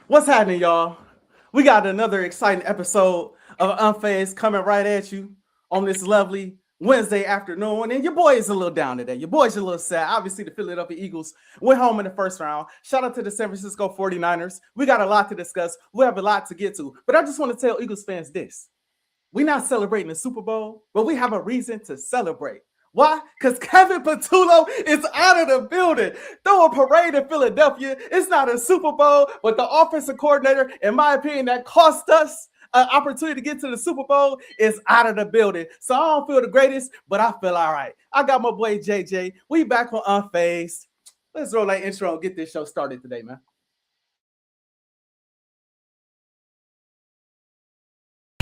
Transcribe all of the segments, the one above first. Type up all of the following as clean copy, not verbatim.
What's happening, y'all? We got another exciting episode of Unfazed coming right at you on this lovely Wednesday afternoon. And your boy is a little down today. Your boy's a little sad. Obviously, the Philadelphia Eagles went home in the first round. Shout out to the San Francisco 49ers. We got a lot to discuss. We have a lot to get to. But I just want to tell Eagles fans this. We're not celebrating the Super Bowl, but we have a reason to celebrate. Why? Because Kevin Patullo is out of the building. Throw a parade in Philadelphia. It's not a Super Bowl, but the offensive coordinator, in my opinion, that cost us an opportunity to get to the Super Bowl is out of the building. So I don't feel the greatest, but I feel all right. I got my boy JJ. We back on Unfazed. Let's roll that intro and get this show started today, man.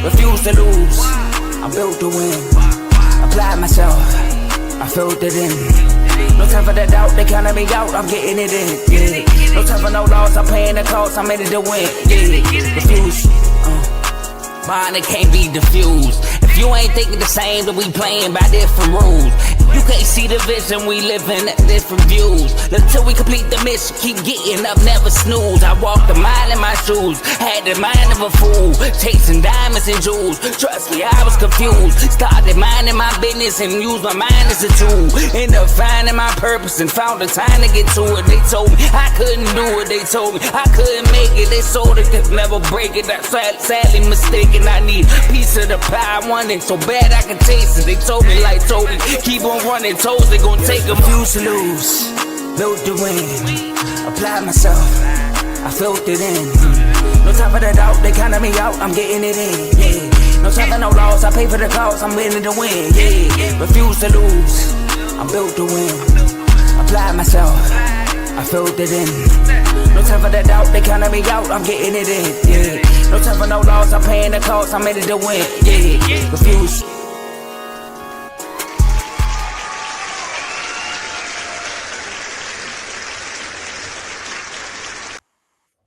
Refuse to lose, I'm built to win. Apply myself, I filled it in. No time for the doubt, they counted me out, I'm getting it in. Yeah. No time for no loss, I'm paying the cost, I'm in it to win. Yeah. Refuse, mine it can't be diffused. If you ain't thinking the same, then we playing by different rules. You can't see the vision, we living at different views. Until we complete the mission, keep getting up, never snooze. I walked a mile in my shoes, had the mind of a fool, chasing diamonds and jewels. Trust me, I was confused. Started minding my business and used my mind as a tool. Ended up finding my purpose and found the time to get to it. They told me I couldn't do it, they told me I couldn't make it. They sold it, could never break it. That's sadly mistaken. I need a piece of the pie, I want it so bad I can taste it. They told me like told me, keep on running toes, they gon' take them. Refuse to lose, built to win. Apply myself, I filled it in. No time for the doubt, they counted me out, I'm getting it in. Yeah. No time for no loss, I pay for the cost, I'm winning to win. Yeah. Refuse to lose, I'm built to win. Apply myself, I filled it in. No time for the doubt, they counted me out, I'm getting it in. Yeah. No time for no loss, I'm paying the cost, I'm in it to win. Yeah. Refuse.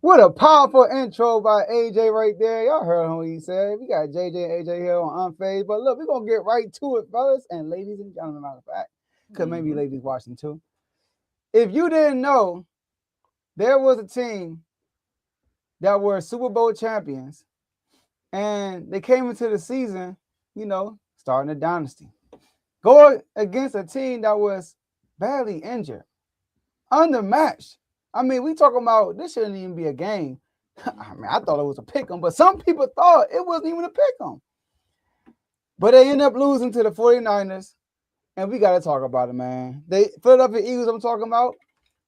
What a powerful intro by AJ right there. Y'all heard what he said. We got JJ Ajae here on Unfazed. But look, we're going to get right to it, fellas and ladies and gentlemen, matter of fact. Because maybe ladies watching too. If you didn't know, there was a team that were Super Bowl champions. And they came into the season, starting a dynasty. Going against a team that was badly injured, undermatched. I mean, we talking about this shouldn't even be a game. I mean, I thought it was a pick 'em, but some people thought it wasn't even a pick 'em. But they ended up losing to the 49ers, and we got to talk about it, man. Philadelphia Eagles, I'm talking about,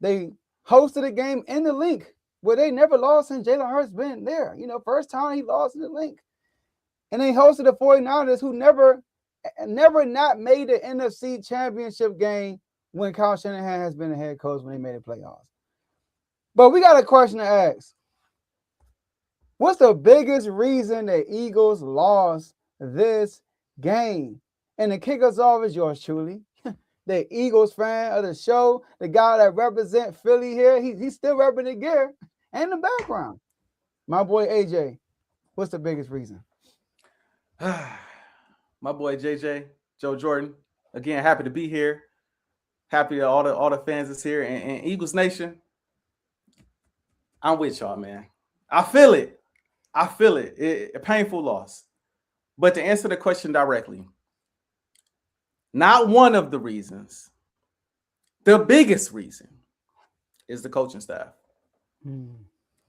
they hosted a game in the Link where they never lost since Jalen Hurts been there. First time he lost in the Link. And they hosted the 49ers who never not made the NFC Championship game when Kyle Shanahan has been the head coach when they made the playoffs. But we got a question to ask. What's the biggest reason the Eagles lost this game? And to kick us off is yours truly, the Eagles fan of the show, the guy that represents Philly here. He's still repping the gear and the background. My boy AJ, what's the biggest reason? My boy JJ, Joe Jordan. Again, happy to be here. Happy that all the fans is here. And Eagles Nation, I'm with y'all, man. I feel it. A painful loss. But to answer the question directly, not one of the reasons, the biggest reason is the coaching staff.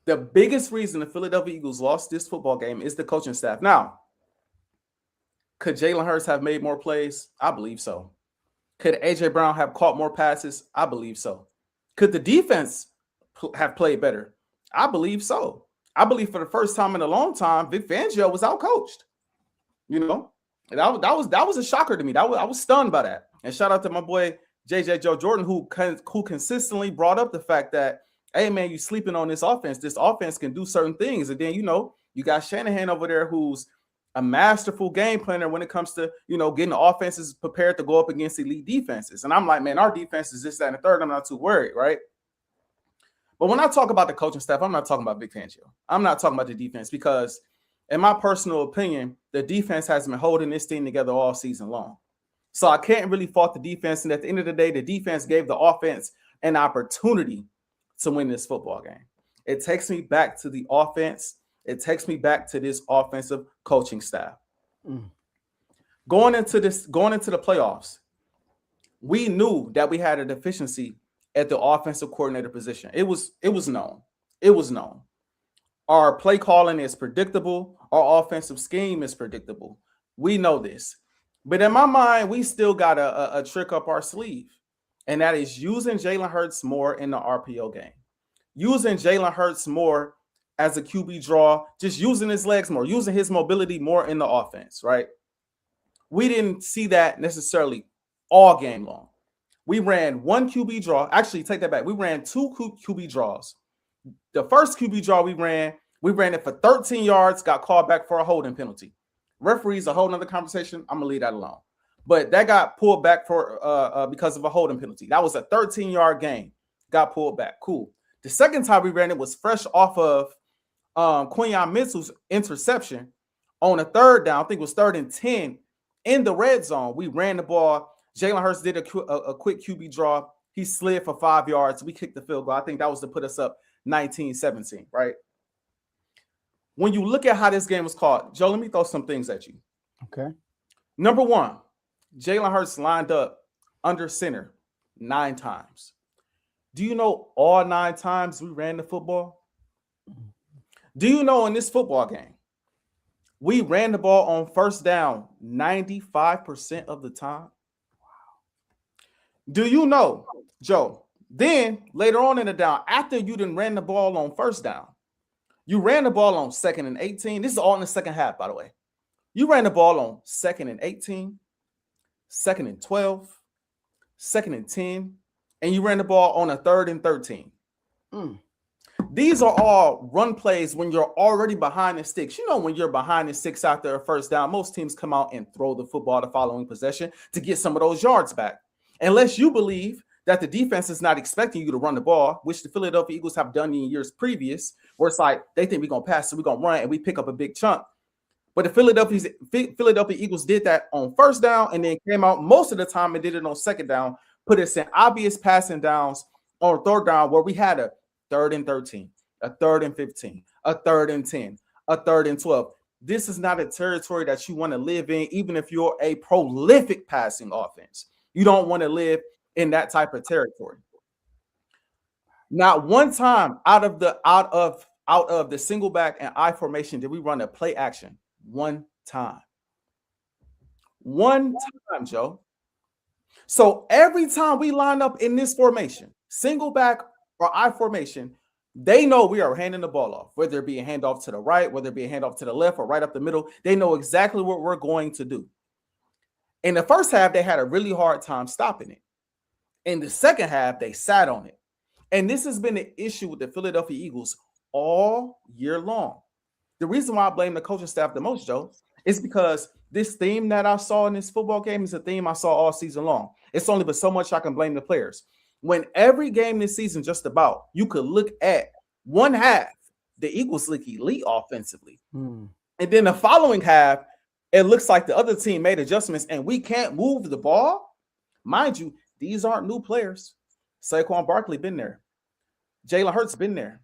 The biggest reason the Philadelphia Eagles lost this football game is the coaching staff. Now, could Jalen Hurts have made more plays? I believe so. Could A.J. Brown have caught more passes? I believe so. Could the defense have played better? I believe so. I believe for the first time in a long time, Vic Fangio was outcoached. And that was a shocker to me. I was stunned by that. And shout out to my boy JJ Joe Jordan, who consistently brought up the fact that, hey man, you sleeping on this offense. This offense can do certain things. And then you got Shanahan over there, who's a masterful game planner when it comes to getting the offenses prepared to go up against elite defenses. And I'm like, man, our defense is this, that, and the third. I'm not too worried, right? But when I talk about the coaching staff, I'm not talking about Vic Fangio. I'm not talking about the defense because, in my personal opinion, the defense has been holding this thing together all season long. So I can't really fault the defense. And at the end of the day, the defense gave the offense an opportunity to win this football game. It takes me back to the offense. It takes me back to this offensive coaching staff. Going into the playoffs, we knew that we had a deficiency at the offensive coordinator position. It was known. It was known. Our play calling is predictable. Our offensive scheme is predictable. We know this. But in my mind, we still got a trick up our sleeve. And that is using Jalen Hurts more in the RPO game. Using Jalen Hurts more as a QB draw, just using his legs more, using his mobility more in the offense, right? We didn't see that necessarily all game long. We ran one QB draw. Actually, take that back. We ran two QB draws. The first QB draw we ran it for 13 yards, got called back for a holding penalty. Referees, a whole nother conversation. I'm going to leave that alone. But that got pulled back for because of a holding penalty. That was a 13-yard game. Got pulled back. Cool. The second time we ran it was fresh off of Quinyon Mitchell's interception on a third down. I think it was 3rd and 10 in the red zone. We ran the ball. Jalen Hurts did a quick QB draw. He slid for 5 yards. We kicked the field goal. I think that was to put us up 19-17, right? When you look at how this game was called, Joe, let me throw some things at you. Okay. Number one, Jalen Hurts lined up under center 9 times. Do you know all 9 times we ran the football? Do you know in this football game, we ran the ball on first down 95% of the time? Do you know, Joe, then later on in the down, after you done ran the ball on first down, you ran the ball on 2nd and 18. This is all in the second half, by the way. You ran the ball on 2nd and 18, 2nd and 12, 2nd and 10, and you ran the ball on a 3rd and 13. These are all run plays when you're already behind the sticks. You know, when you're behind the sticks after a first down, most teams come out and throw the football the following possession to get some of those yards back. Unless you believe that the defense is not expecting you to run the ball, which the Philadelphia Eagles have done in years previous, where it's like they think we're going to pass, so we're going to run, and we pick up a big chunk. But the Philadelphia Eagles did that on first down and then came out most of the time and did it on second down, put us in obvious passing downs on third down where we had a 3rd and 13, a 3rd and 15, a 3rd and 10, a 3rd and 12. This is not a territory that you want to live in, even if you're a prolific passing offense. You don't want to live in that type of territory. Not one time out of the single back and I formation did we run a play action. One time. One time, Joe. So every time we line up in this formation, single back or I formation, they know we are handing the ball off, whether it be a handoff to the right, whether it be a handoff to the left or right up the middle. They know exactly what we're going to do. In the first half, they had a really hard time stopping it. In the second half, they sat on it. And this has been an issue with the Philadelphia Eagles all year long. The reason why I blame the coaching staff the most, Joe, is because this theme that I saw in this football game is a theme I saw all season long. It's only but so much I can blame the players. When every game this season, just about, you could look at one half, the Eagles look elite offensively. And then the following half, it looks like the other team made adjustments and we can't move the ball. Mind you, these aren't new players. Saquon Barkley been there. Jalen Hurts been there.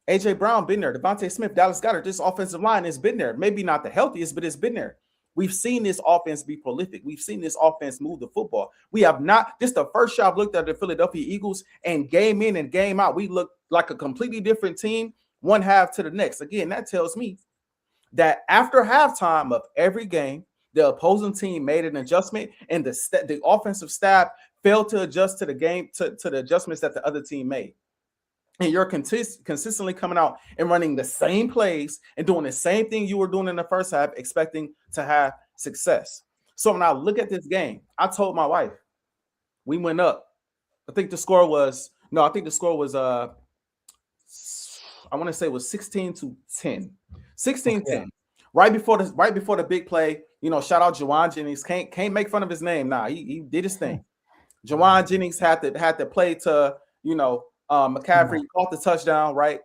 AJ Brown been there. Devontae Smith, Dallas Goedert. This offensive line has been there. Maybe not the healthiest, but it's been there. We've seen this offense be prolific. We've seen this offense move the football. We have not. This is the first shot I've looked at the Philadelphia Eagles, and game in and game out, we look like a completely different team, one half to the next. Again, that tells me that after halftime of every game, the opposing team made an adjustment, and the offensive staff failed to adjust to the game to the adjustments that the other team made. And you're consistently coming out and running the same plays and doing the same thing you were doing in the first half, expecting to have success. So when I look at this game, I told my wife, we went up. I think the score was I want to say it was 16-10. 16-10. Right before the big play, shout out Jawan Jennings. Can't make fun of his name. Nah, he did his thing. Jawan Jennings had to play to, McCaffrey caught the touchdown, right?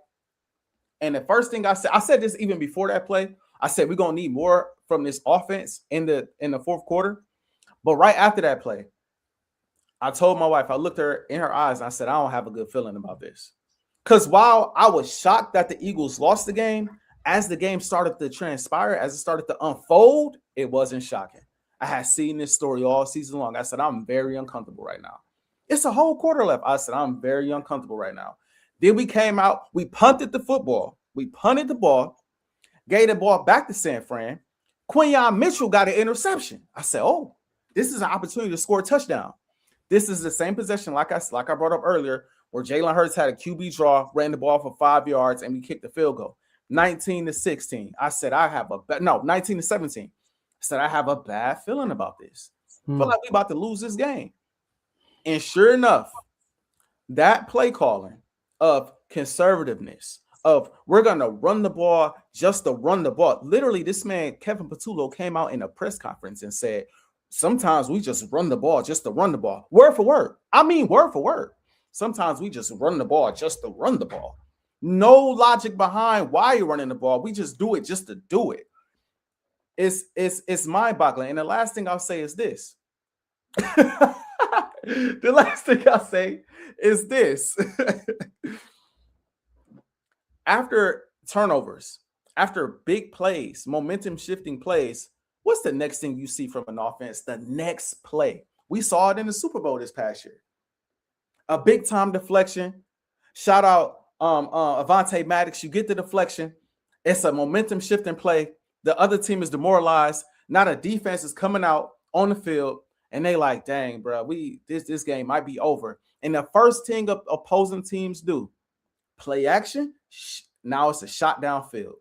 And the first thing I said this even before that play, I said we're gonna need more from this offense in the fourth quarter. But right after that play, I told my wife, I looked her in her eyes and I said, I don't have a good feeling about this. Because while I was shocked that the Eagles lost the game, as the game started to transpire, as it started to unfold, it wasn't shocking. I had seen this story all season long. I said, I'm very uncomfortable right now. It's a whole quarter left. I said, I'm very uncomfortable right now. Then we came out, we punted the football. We punted the ball, gave the ball back to San Fran. Quinyon Mitchell got an interception. I said, oh, this is an opportunity to score a touchdown. This is the same possession, like I brought up earlier, where Jalen Hurts had a QB draw, ran the ball for 5 yards, and we kicked the field goal. 19-16. I said, 19-17. I said, I have a bad feeling about this. I feel like we about to lose this game. And sure enough, that play calling of conservativeness, of we're going to run the ball just to run the ball. Literally, this man, Kevin Patullo, came out in a press conference and said, sometimes we just run the ball just to run the ball. Word for word. I mean, word for word. Sometimes we just run the ball just to run the ball. No logic behind why you're running the ball. We just do it just to do it. It's mind-boggling. And the last thing I'll say is this. The last thing I'll say is this. After turnovers, after big plays, momentum shifting plays, what's the next thing you see from an offense? The next play. We saw it in the Super Bowl this past year. A big time deflection. Shout out Avonte Maddox. You get the deflection. It's a momentum shifting play. The other team is demoralized. Now the defense is coming out on the field, and they like, dang, bro, this game might be over. And the first thing opposing teams do, play action. Now it's a shot downfield.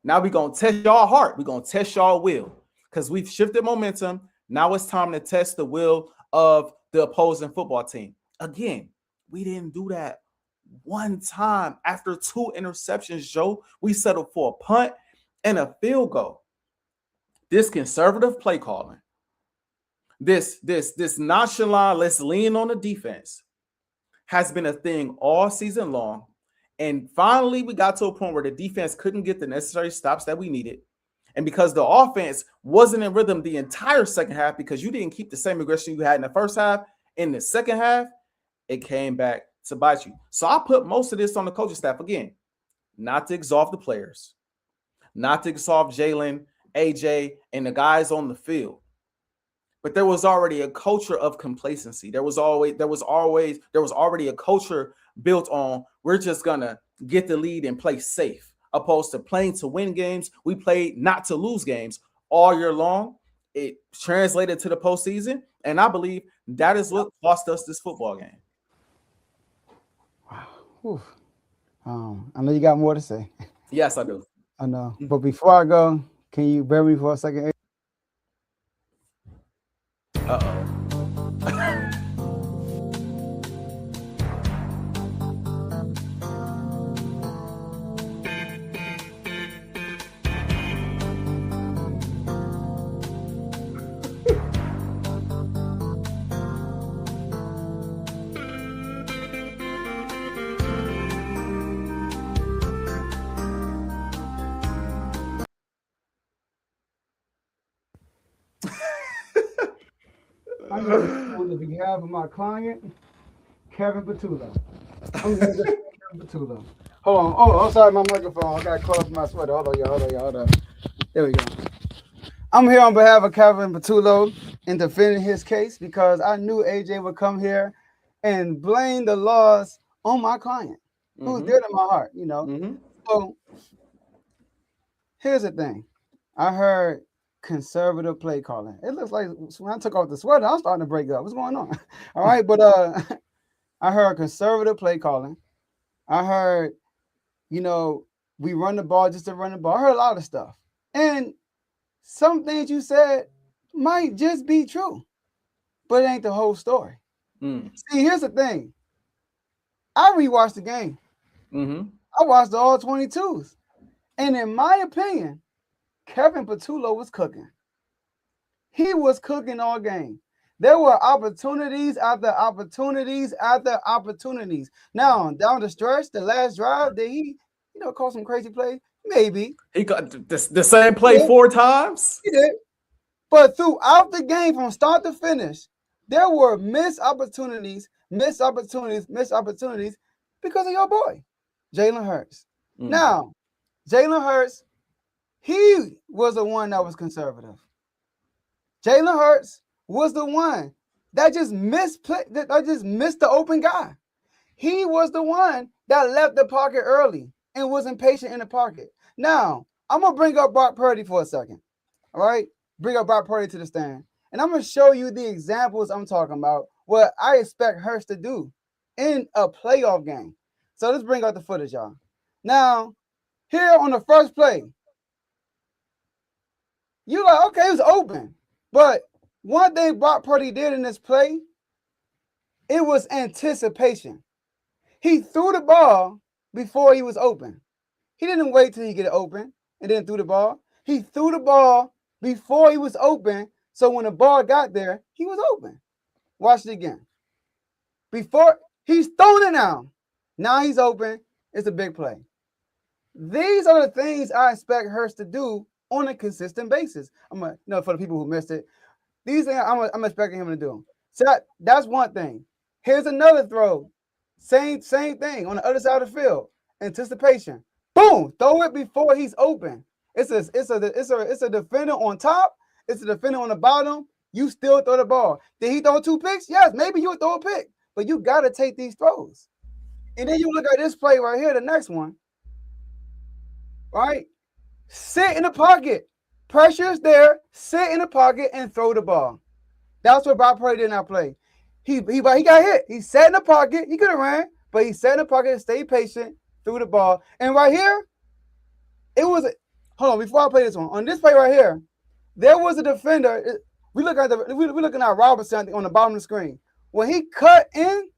Now we're going to test y'all heart. We're going to test y'all will because we've shifted momentum. Now it's time to test the will of the opposing football team. Again, we didn't do that one time. After 2 interceptions, Joe, we settled for a punt and a field goal. This conservative play calling, this nonchalant, let's lean on the defense, has been a thing all season long. And finally, we got to a point where the defense couldn't get the necessary stops that we needed. And because the offense wasn't in rhythm the entire second half, because you didn't keep the same aggression you had in the first half, in the second half, it came back to bite you. So I put most of this on the coaching staff. Again, not to exalt the players, not to exalt Jalen, AJ, and the guys on the field. But there was already a culture of complacency. There was already a culture built on we're just gonna get the lead and play safe, opposed to playing to win games. We played not to lose games all year long. It translated to the postseason, and I believe that is what cost us this football game. Wow. I know you got more to say. Yes, I do. I know. But before I go, can you bear me for a second? Uh-oh. On the behalf of my client, Kevin Patullo. Kevin Patullo. Hold on. Oh, I'm sorry, my microphone. I got to close my sweater. Hold on, y'all. There we go. I'm here on behalf of Kevin Patullo in defending his case because I knew AJ would come here and blame the laws on my client, who's dear to my heart, you know. So here's the thing. I heard conservative play calling. It looks like when I took off the sweater, I'm starting to break up. What's going on? All right, but I heard conservative play calling. I heard, we run the ball just to run the ball. I heard a lot of stuff. And some things you said might just be true, but it ain't the whole story. See, here's the thing. I rewatched the game. I watched all 22s. And in my opinion, Kevin Patullo was cooking. He was cooking all game. There were opportunities after opportunities after opportunities. Now, down the stretch, the last drive, did he, call some crazy play? Maybe. He got the same play 4 times? He did. But throughout the game, from start to finish, there were missed opportunities. Because of your boy, Jalen Hurts. Mm. Now, Jalen Hurts, he was the one that was conservative. Jalen Hurts was the one that just missed the open guy. He was the one that left the pocket early and was impatient in the pocket. Now, I'm going to bring up Brock Purdy for a second. All right? Bring up Brock Purdy to the stand. And I'm going to show you the examples I'm talking about, what I expect Hurts to do in a playoff game. So let's bring out the footage, y'all. Now, here on the first play, you're like, okay, it was open. But one thing Brock Purdy did in this play, it was anticipation. He threw the ball before he was open. He didn't wait till he get it open and then threw the ball. He threw the ball before he was open, so when the ball got there, he was open. Watch it again. Before he's thrown it now. Now he's open. It's a big play. These are the things I expect Hurts to do on a consistent basis. For the people who missed it, these things I'm expecting him to do. So that's one thing. Here's another throw. Same thing on the other side of the field. Anticipation. Boom! Throw it before he's open. It's a defender on top. It's a defender on the bottom. You still throw the ball. Did he throw 2 picks? Yes, maybe you would throw a pick, but you got to take these throws. And then you look at this play right here, the next one. Right? Sit in the pocket. Pressure is there. Sit in the pocket and throw the ball. That's what Brock Purdy did in that play. He got hit. He sat in the pocket. He could have ran, but he sat in the pocket and stayed patient, threw the ball. And right here, hold on, before I play this one. On this play right here, there was a defender. We're looking at Robinson on the bottom of the screen. When he cut in,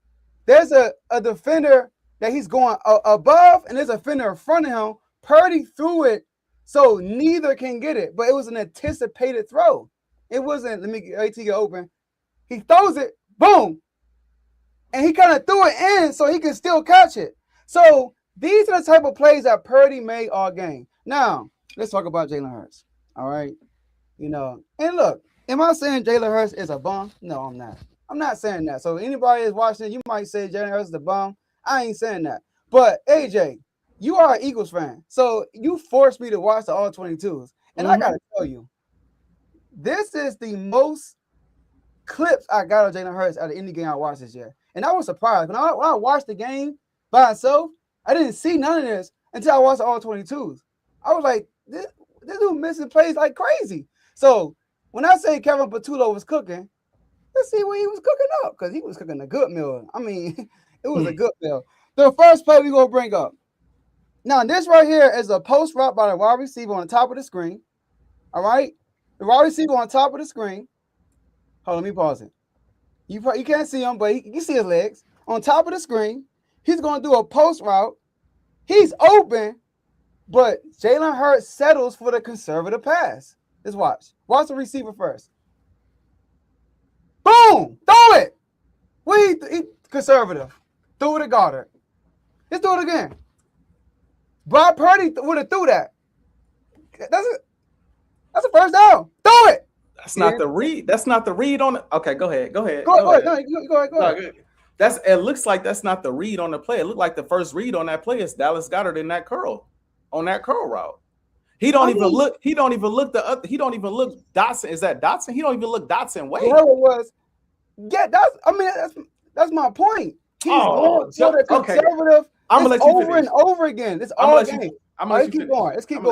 there's a defender that he's going above, and there's a defender in front of him. Purdy threw it so neither can get it, but it was an anticipated throw. It wasn't, let me wait till you get open. He throws it, boom, and he kind of threw it in so he can still catch it. So these are the type of plays that Purdy made all game. Now, let's talk about Jalen Hurts. All right. And look, am I saying Jalen Hurts is a bum? No, I'm not. I'm not saying that. So anybody is watching, you might say Jalen Hurts is a bum. I ain't saying that. But AJ, you are an Eagles fan. So you forced me to watch the all 22s. And I got to tell you, this is the most clips I got of Jalen Hurts out of any game I watched this year. And I was surprised. When I watched the game by itself, I didn't see none of this until I watched the all 22s. I was like, this dude missing plays like crazy. So when I say Kevin Patullo was cooking, let's see what he was cooking up, because he was cooking a good meal. I mean, it was a good meal. The first play we're going to bring up. Now, this right here is a post route by the wide receiver on the top of the screen. All right? The wide receiver on top of the screen. Hold on, let me pause it. You can't see him, but you can see his legs. On top of the screen, he's going to do a post route. He's open, but Jalen Hurts settles for the conservative pass. Let's watch. Watch the receiver first. Boom! Throw it! He conservative. Threw it to Goddard. Let's do it again. Brock Purdy would have threw that. That's a first down. Throw it! That's not the read. That's not the read on it. Okay, go ahead. Go ahead. Go ahead. It looks like that's not the read on the play. It looked like the first read on that play is Dallas Goedert in that curl, on that curl route. He don't even look Dotson. Is that Dotson? He don't even look Dotson way. Whoever it was. Yeah, that's my point. He's going for the conservative. I'm gonna let you over and over again. It's all game. Let's keep going. Let's keep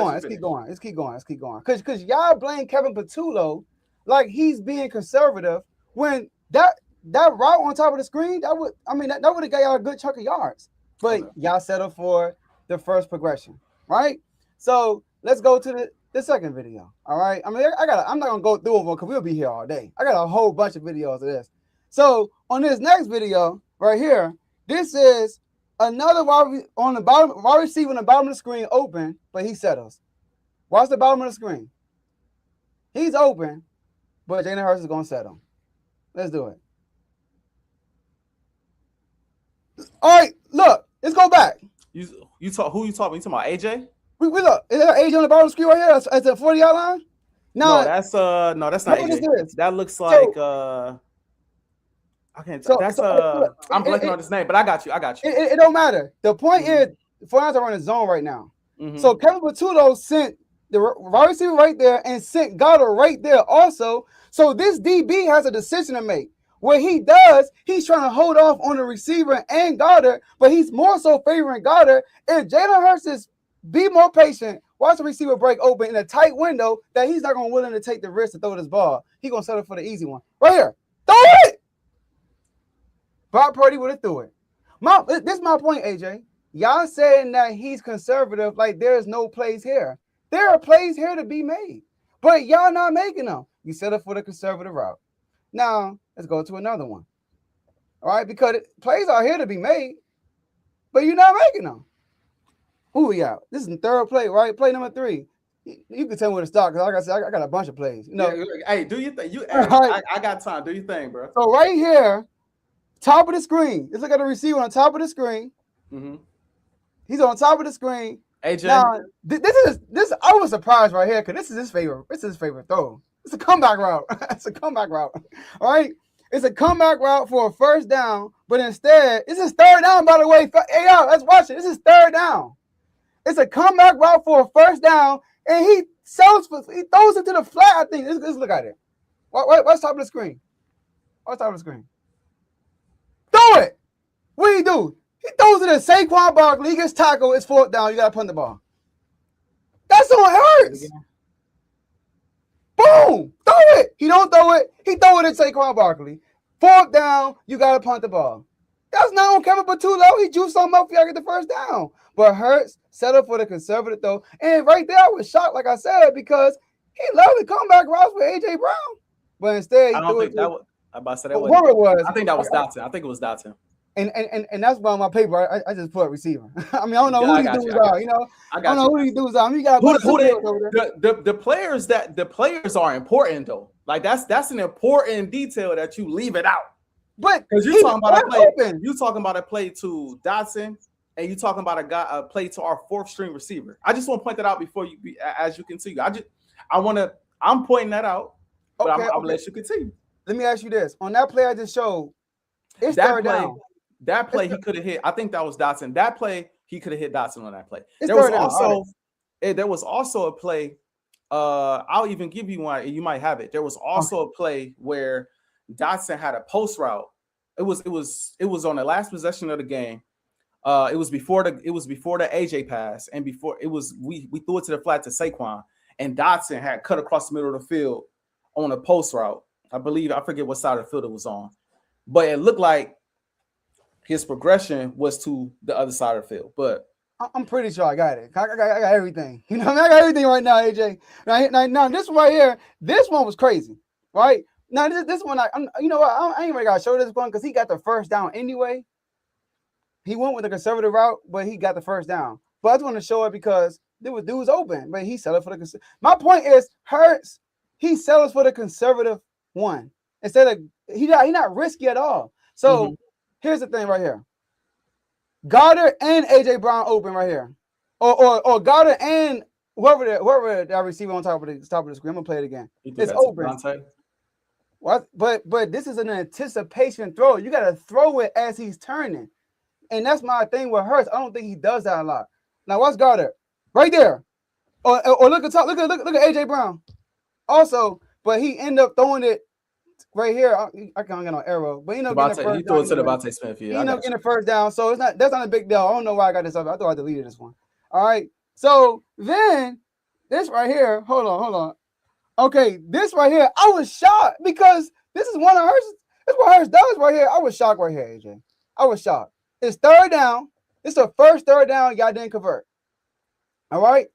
going. Because y'all blame Kevin Patullo like he's being conservative when that route on top of the screen, that would have got y'all a good chunk of yards. But y'all settled for the first progression, right? So let's go to the second video. All right. I'm not gonna go through them because we'll be here all day. I got a whole bunch of videos of this. So on this next video right here, this is another wide receiver on the bottom of the screen open, but he settles. Watch the bottom of the screen. He's open, but Jalen Hurts is gonna settle. Let's do it. All right, look, let's go back. Who you talking? You talking about AJ? We look. Is there AJ on the bottom of the screen right here? That's a 40-yard line. No, that's not AJ. That looks like Okay, So that's look, I'm blanking on his name, but I got you. It don't matter. The point is, 49ers are in a zone right now. So Kevin Patullo sent the wide receiver right there and sent Goddard right there also. So this DB has a decision to make. What he does, he's trying to hold off on the receiver and Goddard, but he's more so favoring Goddard. If Jalen Hurts is be more patient, watch the receiver break open in a tight window, that he's not going to willing to take the risk to throw this ball. He's going to settle for the easy one. Right here. Throw it! Brock Purdy would have threw it. This is my point, AJ. Y'all saying that he's conservative, like there's no plays here. There are plays here to be made, but y'all not making them. You settle for the conservative route. Now, let's go to another one. All right, because plays are here to be made, but you're not making them. Who we out? This is the third play, right? Play number 3. You can tell me where to start, because like I said, I got a bunch of plays. You know, hey, do you think I got time? Do you think, bro? So right here, top of the screen. Let's look at the receiver on top of the screen. He's on top of the screen. AJ. Now, this. I was surprised right here because this is his favorite. This is his favorite throw. It's a comeback route. It's a comeback route. All right. It's a comeback route for a first down, but instead, this is third down. By the way, hey, yo, let's watch it. This is third down. It's a comeback route for a first down, and he throws it to the flat. I think. Let's look at it. What's top of the screen? What's top of the screen? Throw it. What do he do? He throws it at Saquon Barkley. He gets tackled. It's fourth down. You got to punt the ball. That's on Hurts. Boom. Throw it. He don't throw it. He throw it at Saquon Barkley. Fourth down. You got to punt the ball. That's not on Kevin Patullo. He juiced something up for y'all to get the first down. But Hurts settled for the conservative throw. And right there, I was shocked, like I said, because he loved the comeback routes with A.J. Brown. But instead, I don't think that was. I'm about to say that was. I think that was Dotson. I think it was Dotson. And that's why on my paper I just put receiver. I mean, I don't know who these dudes are. You know, I don't know who these dudes are. I mean, you got the players are important though. Like that's an important detail that you leave it out. But because you're talking about a play, you talking about a play to Dotson, and you talking about a play to our fourth string receiver. I just want to point that out before as you continue. I'm pointing that out, but I'm gonna let you continue. Let me ask you this: on that play I just showed, it's third down. That play he could have hit. I think that was Dotson. That play he could have hit Dotson on that play. There was also a play. I'll even give you one. You might have it. There was also a play where Dotson had a post route. It was on the last possession of the game. It was before the AJ pass, and before we threw it to the flat to Saquon, and Dotson had cut across the middle of the field on a post route. I forget what side of the field it was on, but it looked like his progression was to the other side of the field. But I'm pretty sure I got it. I got everything. You know, I got everything right now, AJ. Now this one right here, this one was crazy, right? Now this one, you know what? I ain't really got to show this one because he got the first down anyway. He went with the conservative route, but he got the first down. But I just want to show it because there was dudes open, but he settled for the. My point is, Hurts, he settles for the conservative one instead of he not risky at all. So here's the thing right here. Goddard and AJ Brown open right here, or Goddard and whoever that receiver on top of the screen. I'm gonna play it again. It's open. What? But this is an anticipation throw. You got to throw it as he's turning, and that's my thing with Hurts. I don't think he does that a lot. Now watch Goddard right there, or look at top. Look at AJ Brown. Also, but he ended up throwing it right here. I can't get no arrow, but he threw it to Devontae Smith. Yeah, he ended up getting the first down, so that's not a big deal. I don't know why I got this up. I thought I deleted this one. All right, so then this right here. Hold on. Okay, this right here, I was shocked because this is one of Hurts. This is what Hurts does right here. I was shocked right here, AJ. I was shocked. It's third down. It's the first third down. Y'all didn't convert. All right.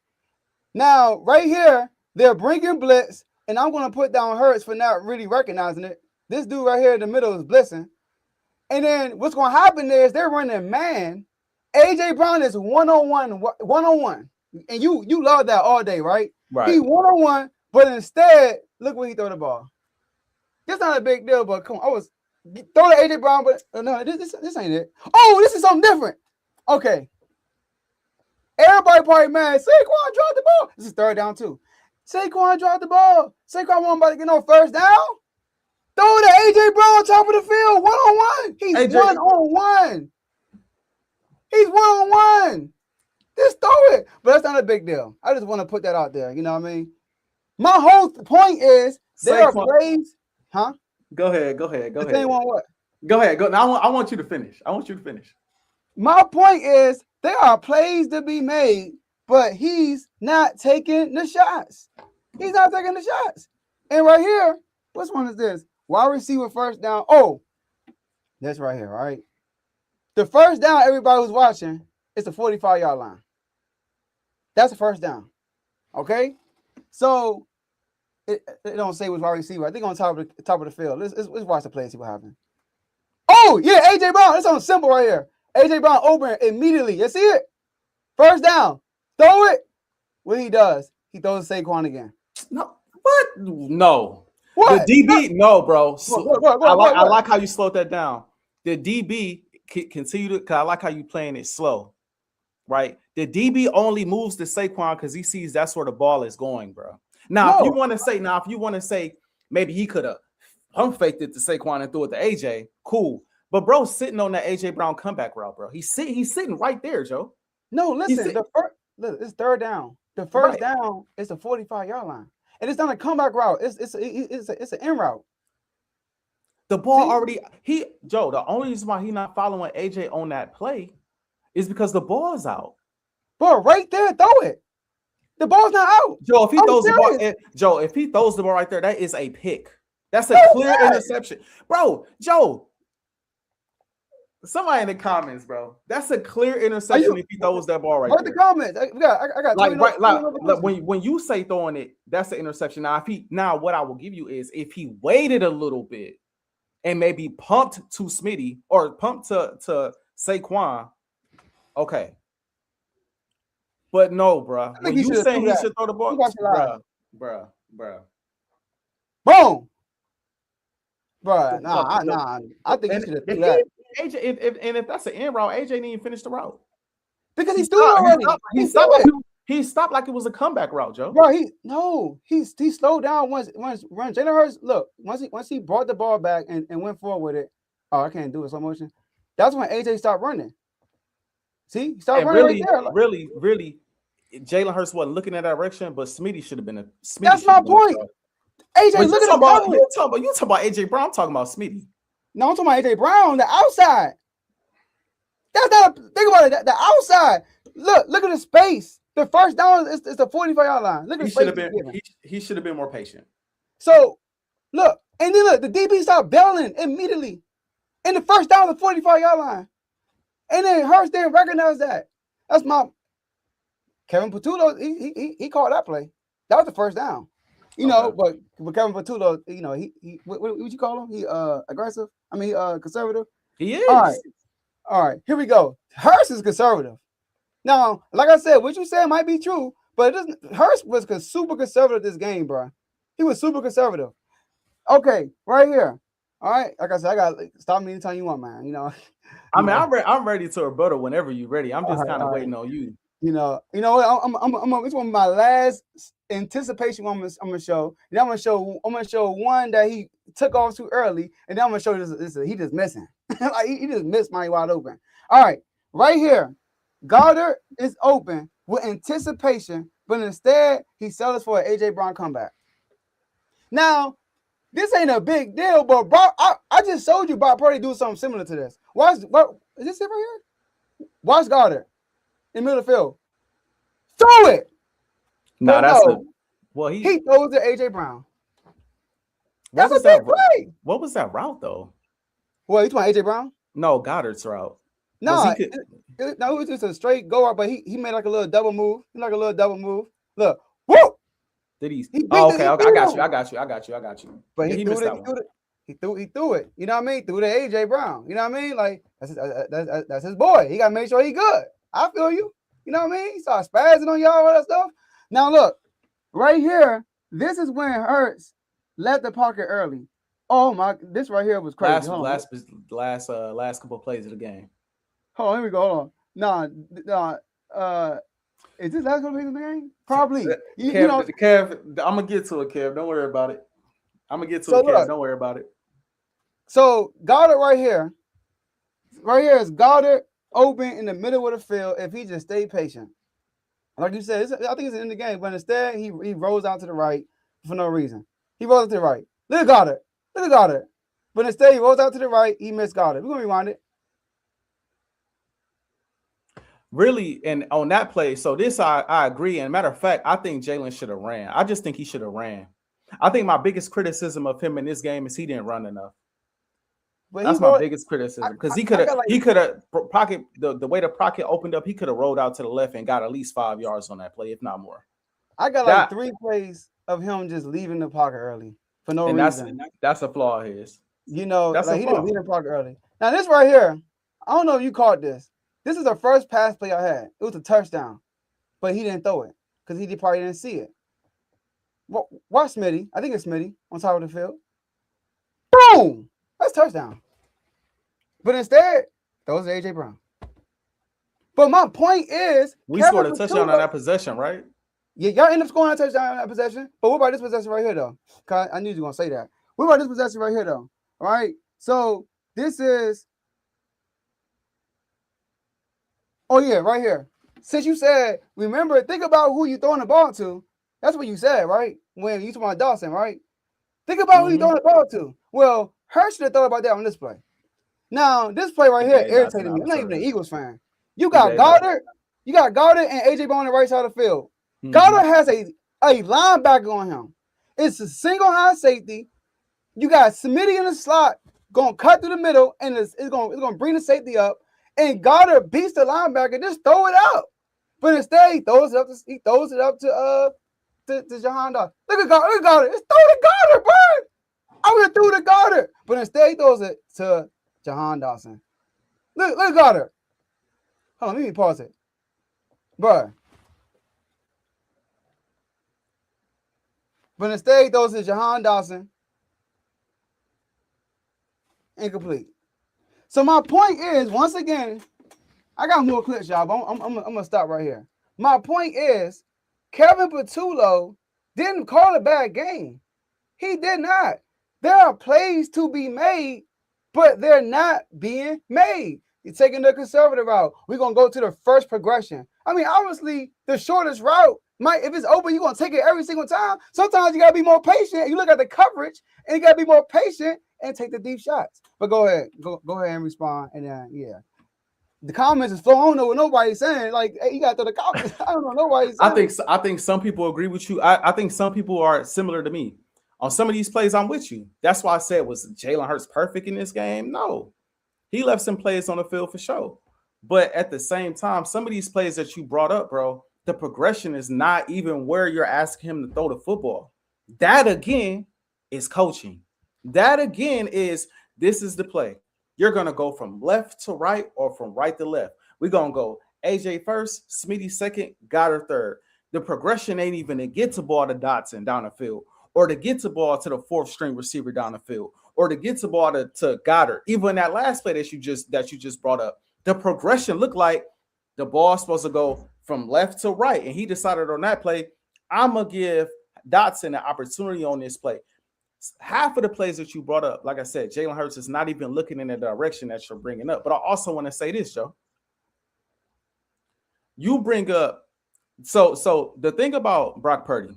Now, right here, they're bringing blitz, and I'm going to put down Hurts for not really recognizing it. This dude right here in the middle is blitzing. And then what's going to happen is they're running man. AJ Brown is one-on-one. And you love that all day, right? Right. He one-on-one. But instead, look where he threw the ball. It's not a big deal, but come on. Throw to AJ Brown, but no, this ain't it. Oh, this is something different. Okay. Everybody probably mad. Saquon dropped the ball. This is third down too. Saquon dropped the ball. Saquon wasn't about to get no first down. Throw it to AJ Brown on top of the field, 1-on-1. He's AJ 1-on-1. He's 1-on-1. Just throw it. But that's not a big deal. I just want to put that out there. You know what I mean? My whole point is there are plays. Huh? Go ahead. The same one what? Go ahead. Go. Now I want you to finish. My point is there are plays to be made, but he's not taking the shots. He's not taking the shots. And right here, which one is this? Wide receiver first down. Oh, that's right here, all right? The first down, everybody who's watching, it's the 45-yard line. That's the first down. Okay? So it don't say which wide receiver. I think on top of the field. Let's watch the play and see what happens. Oh, yeah, AJ Brown. It's on simple right here. AJ Brown open immediately. You see it? First down. Throw it. What he does, he throws Saquon again. No. What? No. What? The DB, no, bro. What? I like how you slowed that down. The DB continue to, because I like how you playing it slow, right? The DB only moves to Saquon because he sees that's where the ball is going, bro. Now, if you want to say maybe he could have faked it to Saquon and threw it to AJ, cool. But bro, sitting on that AJ Brown comeback route, bro. He's sitting right there, Joe. No, listen. It's third down. The first down is the 45-yard line, and it's not a comeback route. It's an in route. The ball Joe. The only reason why he's not following AJ on that play is because the ball's out. Bro, right there, throw it. The ball's not out. Joe, if he throws the ball right there, that is a pick. That's a clear interception, bro. Joe. Somebody in the comments, bro. That's a clear interception if he throws that ball right there. Write the comments. I got when you say throwing it, that's an interception. Now what I will give you is if he waited a little bit and maybe pumped to Smitty or pumped to Saquon, okay. But no, bro. When you saying he should throw the ball, bro. Boom. Bro, nah. I think he should have threw that. AJ, if that's an end route, AJ didn't even finish the route because he threw it already. He stopped like it was a comeback route, Joe. Bro, he slowed down once run. Jalen Hurts, look, once he brought the ball back and went forward with it. Oh, I can't do it slow motion. That's when AJ stopped running. See, he stopped running right there. Really, Jalen Hurts wasn't looking in that direction, but Smitty should have been That's my point. AJ, look at the you talking about AJ Brown. I'm talking about Smitty. No, I'm talking about AJ Brown, the outside. That's not think about it. The outside. Look at the space. The first down is the 45-yard line. Look at the space. He should have been more patient. So look, and then look, the DB started bailing immediately. And the first down is the 45-yard line. And then Hurst didn't recognize that. That's my Kevin Patullo. He called that play. That was the first down. You know, but Kevin Patullo, you know, he what you call him? He aggressive. I mean, conservative. He is. All right. Here we go. Hurst is conservative. Now, like I said, what you said might be true, but it doesn't. Hurst was super conservative this game, bro. He was super conservative. Okay, right here. All right. Like I said, I got stop me anytime you want, man. You know. I'm ready to rebuttal whenever you're ready. I'm just kind of waiting on you. You know what? It's one of my last anticipation I'm gonna show. And I'm gonna show one that he took off too early, and then I'm gonna show this he just missing. Like he just missed money wide open. All right, right here, Goddard is open with anticipation, but instead he sells for an AJ Brown comeback. Now, this ain't a big deal, but I just showed you Brock Purdy do something similar to this. Is this it right here? Watch Goddard in the middle of the field. Throw it. No, he throws to AJ Brown. That's a big play. What was that route though? Well, you talking AJ Brown? No, Goddard's route. No, it was just a straight go out, but he made like a little double move. Look, whoa! Did he? Okay. I got you. But he threw it. You know what I mean? Threw to AJ Brown. You know what I mean? Like that's his boy. He got to make sure he good. I feel you. You know what I mean? He started spazzing on y'all, all that stuff. Now look, right here. This is when Hurts left the pocket early. Oh my! This right here was crazy. Last couple of plays of the game. Hold on, here we go. Hold on. No. Is this last couple of plays of the game? Probably. Kev, I'm gonna get to it, Kev. Don't worry about it. Don't worry about it. So Goddard right here is Goddard open in the middle of the field if he just stay patient. Like you said, I think it's in the game, but instead he rolls out to the right for no reason. He rolls out to the right. Look at Goddard. But instead he rolls out to the right, he missed Goddard. We're gonna rewind it. Really, and on that play, so this I agree. And matter of fact, I think Jalen should have ran. I just think he should have ran. I think my biggest criticism of him in this game is he didn't run enough. But that's my biggest criticism because he could have pocket the way the pocket opened up, he could have rolled out to the left and got at least 5 yards on that play, if not more. I got like 3 plays of him just leaving the pocket early for no reason. That's a flaw of his. You know, that's like he didn't leave the pocket early. Now this right here, I don't know if you caught this. This is the first pass play I had. It was a touchdown, but he didn't throw it because he probably didn't see it. Watch Smitty. I think it's Smitty on top of the field. Boom! That's touchdown. But instead, throws to AJ Brown. But my point is, we scored a touchdown on that possession, right? Yeah, y'all end up scoring a touchdown on that possession. But what about this possession right here, though? Cause I knew you were gonna say that. What about this possession right here, though? All right. So this is. Oh yeah, right here. Since you said, remember, think about who you throwing the ball to. That's what you said, right? When you talking about Dawson, right? Think about who you throwing the ball to. Well, Hurst should have thought about that on this play. Now, this play right here irritated me. I'm not even an Eagles fan. You got Goddard and AJ Brown on the right side of the field. Mm-hmm. Goddard has a linebacker on him. It's a single high safety. You got Smitty in the slot, gonna cut through the middle, and it's gonna bring the safety up. And Goddard beats the linebacker, just throw it out. But instead, he throws it up to Jahan Dawson. Look at Goddard. Just throw to Goddard, bro. I would have threw to Goddard. But instead, he throws it to Jahan Dawson. Look at Goddard. Hold on, let me pause it. Bro. But instead, he throws it to Jahan Dawson. Incomplete. So my point is, once again, I got more clips, y'all, but I'm going to stop right here. My point is, Kevin Patullo didn't call a bad game. He did not. There are plays to be made, but they're not being made. You're taking the conservative route. We're going to go to the first progression. I mean, obviously, the shortest route if it's open, you're going to take it every single time. Sometimes you got to be more patient. You look at the coverage, and you got to be more patient and take the deep shots. But go ahead. Go ahead and respond. And then, yeah. The comments is flowing. I don't know what nobody's saying. Like, hey, you got to throw the comments. I don't know nobody's saying. I think some people agree with you. I think some people are similar to me. On some of these plays, I'm with you. That's why I said, was Jalen Hurts perfect in this game? No. He left some plays on the field for sure. But at the same time, some of these plays that you brought up, bro, the progression is not even where you're asking him to throw the football. That, again, is coaching. That, again, is this is the play. You're going to go from left to right or from right to left. We're going to go AJ first, Smitty second, Goddard third. The progression ain't even to get the ball to Dotson down the field or to get the ball to the fourth string receiver down the field or to get the ball to Goddard. Even in that last play that you just brought up, the progression looked like the ball's supposed to go from left to right. And he decided on that play, I'm going to give Dotson an opportunity on this play. Half of the plays that you brought up, like I said, Jalen Hurts is not even looking in the direction that you're bringing up. But I also want to say this, Joe. You bring up, so the thing about Brock Purdy,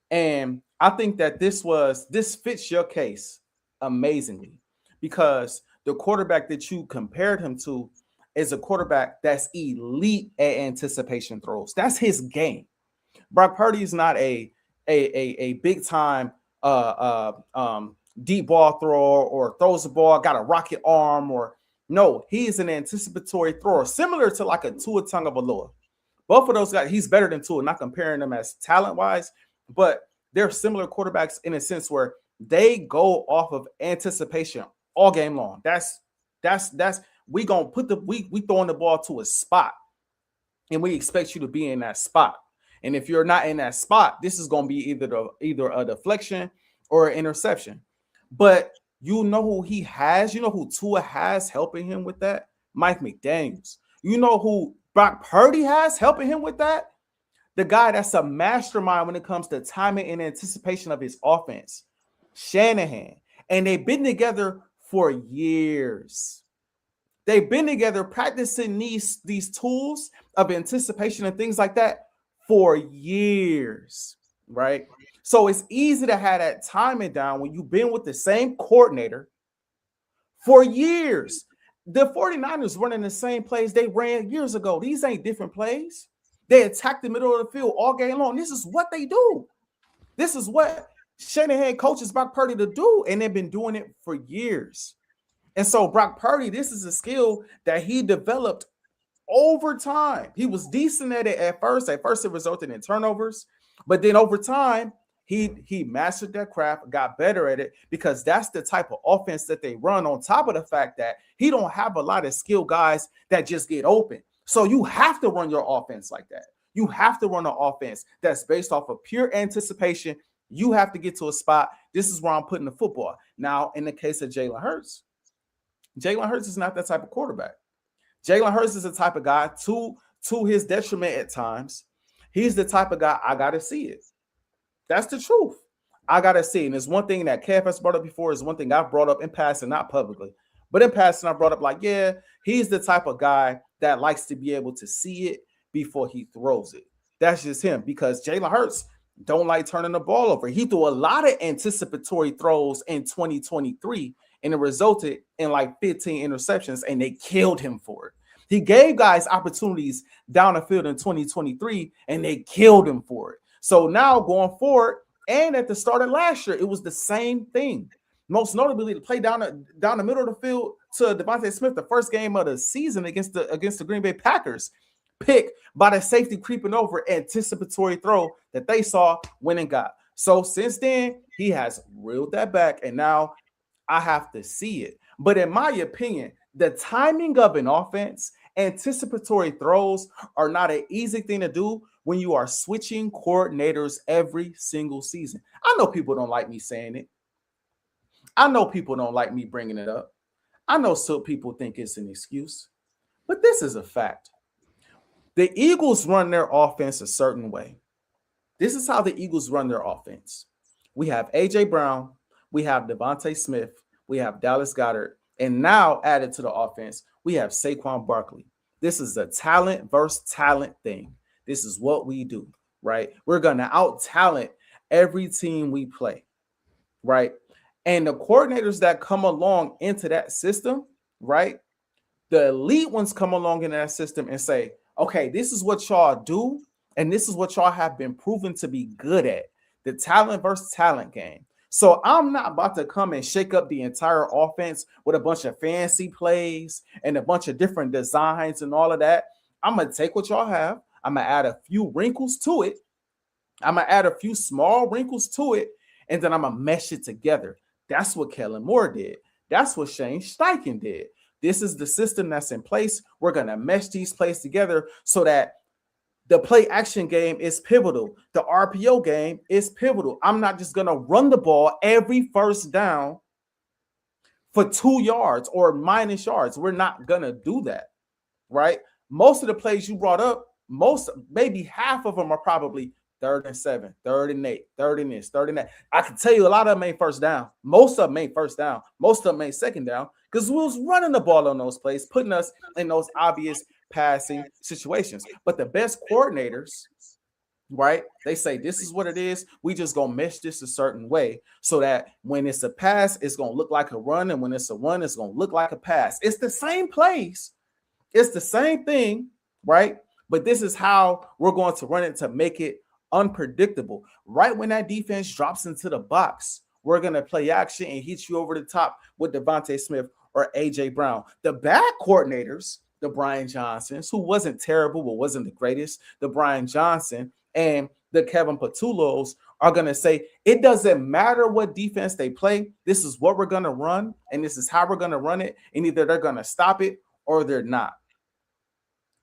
and I think that this fits your case amazingly because the quarterback that you compared him to is a quarterback that's elite at anticipation throws. That's his game. Brock Purdy is not a big time deep ball thrower or throws the ball, got a rocket arm, or no, he's an anticipatory thrower, similar to like a Tua Tagovailoa. Both of those guys, he's better than Tua, not comparing them as talent-wise, but they're similar quarterbacks in a sense where they go off of anticipation all game long. We gonna we throwing the ball to a spot, and we expect you to be in that spot. And if you're not in that spot, this is going to be either a deflection or an interception. But you know who he has? You know who Tua has helping him with that? Mike McDaniels. You know who Brock Purdy has helping him with that? The guy that's a mastermind when it comes to timing and anticipation of his offense, Shanahan. And they've been together for years. They've been together practicing these tools of anticipation and things like that for years, right? So it's easy to have that timing down when you've been with the same coordinator for years. The 49ers running the same plays they ran years ago. These ain't different plays. They attack the middle of the field all game long. This is what they do. This is what Shanahan coaches Brock Purdy to do, and they've been doing it for years. And so Brock Purdy, this is a skill that he developed over time. He was decent at it at first. At first, it resulted in turnovers, but then over time, he mastered that craft, got better at it, because that's the type of offense that they run, on top of the fact that he don't have a lot of skilled guys that just get open. So you have to run your offense like that. You have to run an offense that's based off of pure anticipation. You have to get to a spot. This is where I'm putting the football. Now, in the case of Jalen Hurts is not that type of quarterback. Jalen Hurts is the type of guy, to his detriment at times, he's the type of guy, I got to see it. That's the truth. I got to see it. And it's one thing that Kev has brought up before, is one thing I've brought up in passing, not publicly, but in passing, I brought up like, yeah, he's the type of guy that likes to be able to see it before he throws it. That's just him, because Jalen Hurts don't like turning the ball over. He threw a lot of anticipatory throws in 2023, and it resulted in like 15 interceptions, and they killed him for it. He gave guys opportunities down the field in 2023, and they killed him for it. So now going forward, and at the start of last year, it was the same thing. Most notably, to play down the middle of the field to Devontae Smith, the first game of the season against the Green Bay Packers, pick by the safety creeping over, anticipatory throw that they saw, went and got. So since then, he has reeled that back, and now I have to see it. But in my opinion, the timing of an offense, anticipatory throws are not an easy thing to do when you are switching coordinators every single season. I know people don't like me saying it. I know people don't like me bringing it up. I know some people think it's an excuse, but this is a fact. The Eagles run their offense a certain way. This is how the Eagles run their offense. We have A.J. Brown, we have Devontae Smith, we have Dallas Goedert, and now added to the offense, we have Saquon Barkley. This is a talent versus talent thing. This is what we do, right? We're going to out-talent every team we play, right? And the coordinators that come along into that system, right? The elite ones come along in that system and say, okay, this is what y'all do, and this is what y'all have been proven to be good at, the talent versus talent game. So I'm not about to come and shake up the entire offense with a bunch of fancy plays and a bunch of different designs and all of that. I'm going to take what y'all have. I'm going to add a few wrinkles to it. I'm going to add a few small wrinkles to it, and then I'm going to mesh it together. That's what Kellen Moore did. That's what Shane Steichen did. This is the system that's in place. We're going to mesh these plays together so that the play action game is pivotal. The RPO game is pivotal. I'm not just going to run the ball every first down for 2 yards or minus yards. We're not going to do that, right? Most of the plays you brought up, maybe half of them are probably 3rd and 7, 3rd and 8, 3rd and this, 3rd and that. I can tell you a lot of them ain't first down. Most of them ain't first down. Most of them ain't second down, because we was running the ball on those plays, putting us in those obvious passing situations. But the best coordinators, right, they say this is what it is. We just gonna mesh this a certain way so that when it's a pass, it's gonna look like a run, and when it's a run, it's gonna look like a pass. It's the same plays. It's the same thing, right? But this is how we're going to run it to make it unpredictable. Right when that defense drops into the box, we're going to play action and hit you over the top with Devontae Smith or A.J. Brown. The bad coordinators, the Brian Johnsons, who wasn't terrible but wasn't the greatest, the Brian Johnson and the Kevin Patullos are going to say, it doesn't matter what defense they play. This is what we're going to run, and this is how we're going to run it, and either they're going to stop it or they're not.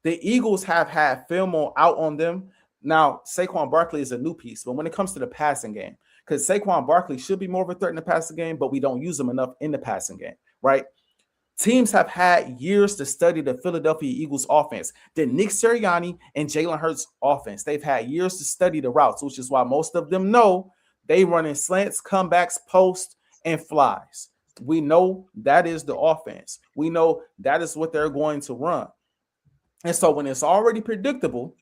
The Eagles have had film out on them. Now, Saquon Barkley is a new piece, but when it comes to the passing game, because Saquon Barkley should be more of a threat in the passing game, but we don't use him enough in the passing game, right? Teams have had years to study the Philadelphia Eagles offense, the Nick Sirianni and Jalen Hurts offense. They've had years to study the routes, which is why most of them know they run in slants, comebacks, post, and flies. We know that is the offense. We know that is what they're going to run. And so when it's already predictable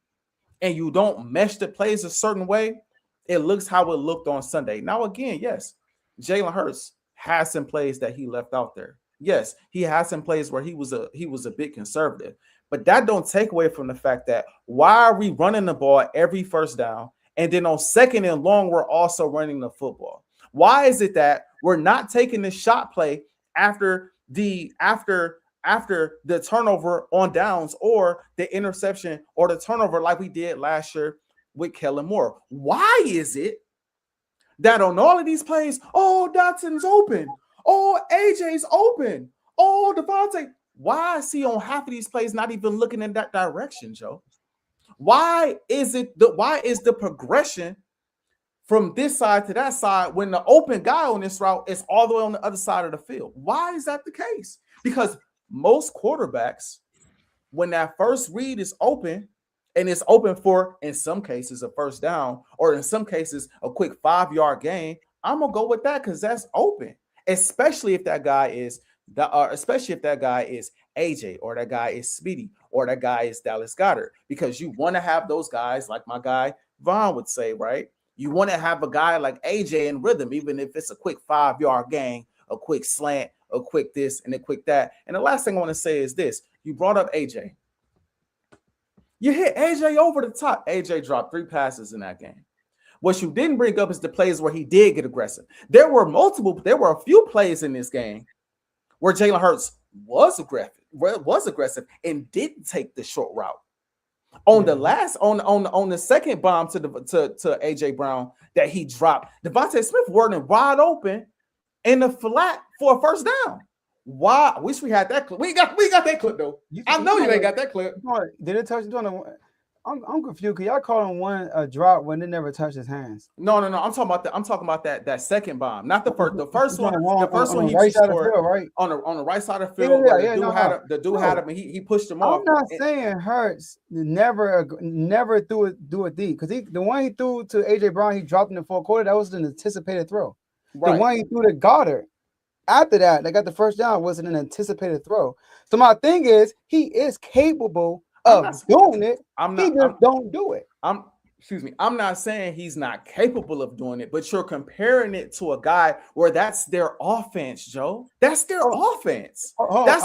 and you don't mesh the plays a certain way, it looks how it looked on Sunday. Now, again, yes, Jalen Hurts has some plays that he left out there. Yes, he has some plays where he was a bit conservative, but that don't take away from the fact that why are we running the ball every first down, and then on second and long we're also running the football? Why is it that we're not taking the shot play after the turnover on downs or the interception or the turnover like we did last year with Kellen Moore? Why is it that on all of these plays, oh, Dotson's open, oh, AJ's open, oh, Devontae? Why is he on half of these plays not even looking in that direction, Joe? Why is the progression from this side to that side when the open guy on this route is all the way on the other side of the field? Why is that the case? Because most quarterbacks, when that first read is open, and it's open for, in some cases, a first down, or in some cases, a quick 5-yard gain, I'm gonna go with that because that's open. Especially if that guy is AJ, or that guy is Speedy, or that guy is Dallas Goedert, because you want to have those guys, like my guy Vaughn would say, right? You want to have a guy like AJ in rhythm, even if it's a quick 5-yard gain, a quick slant, a quick this and a quick that. And the last thing I want to say is this: you brought up AJ. You hit AJ over the top. AJ dropped 3 passes in that game. What you didn't bring up is the plays where he did get aggressive. There were a few plays in this game where Jalen Hurts was aggressive and didn't take the short route. On the second bomb to AJ Brown that he dropped, Devontae Smith wasn't wide open in the flat for a first down. Why? I wish we had that clip. We got that clip though. I know you ain't got that clip. Did it touch? I'm confused because y'all call him a drop when it never touched his hands. No. I'm talking about that second bomb, not the first. The first one. The first one he right scored field, right? on the right side of the field. The dude had him and he pushed him off. I'm not saying Hurts never do it deep, because the one he threw to AJ Brown, he dropped in the fourth quarter. That was an anticipated throw. Right. The one he threw to Goddard after that, they got the first down, wasn't an anticipated throw. So my thing is, he is capable of doing it. He just don't do it. I'm not saying he's not capable of doing it, but you're comparing it to a guy where that's their offense, Joe. That's their offense. That's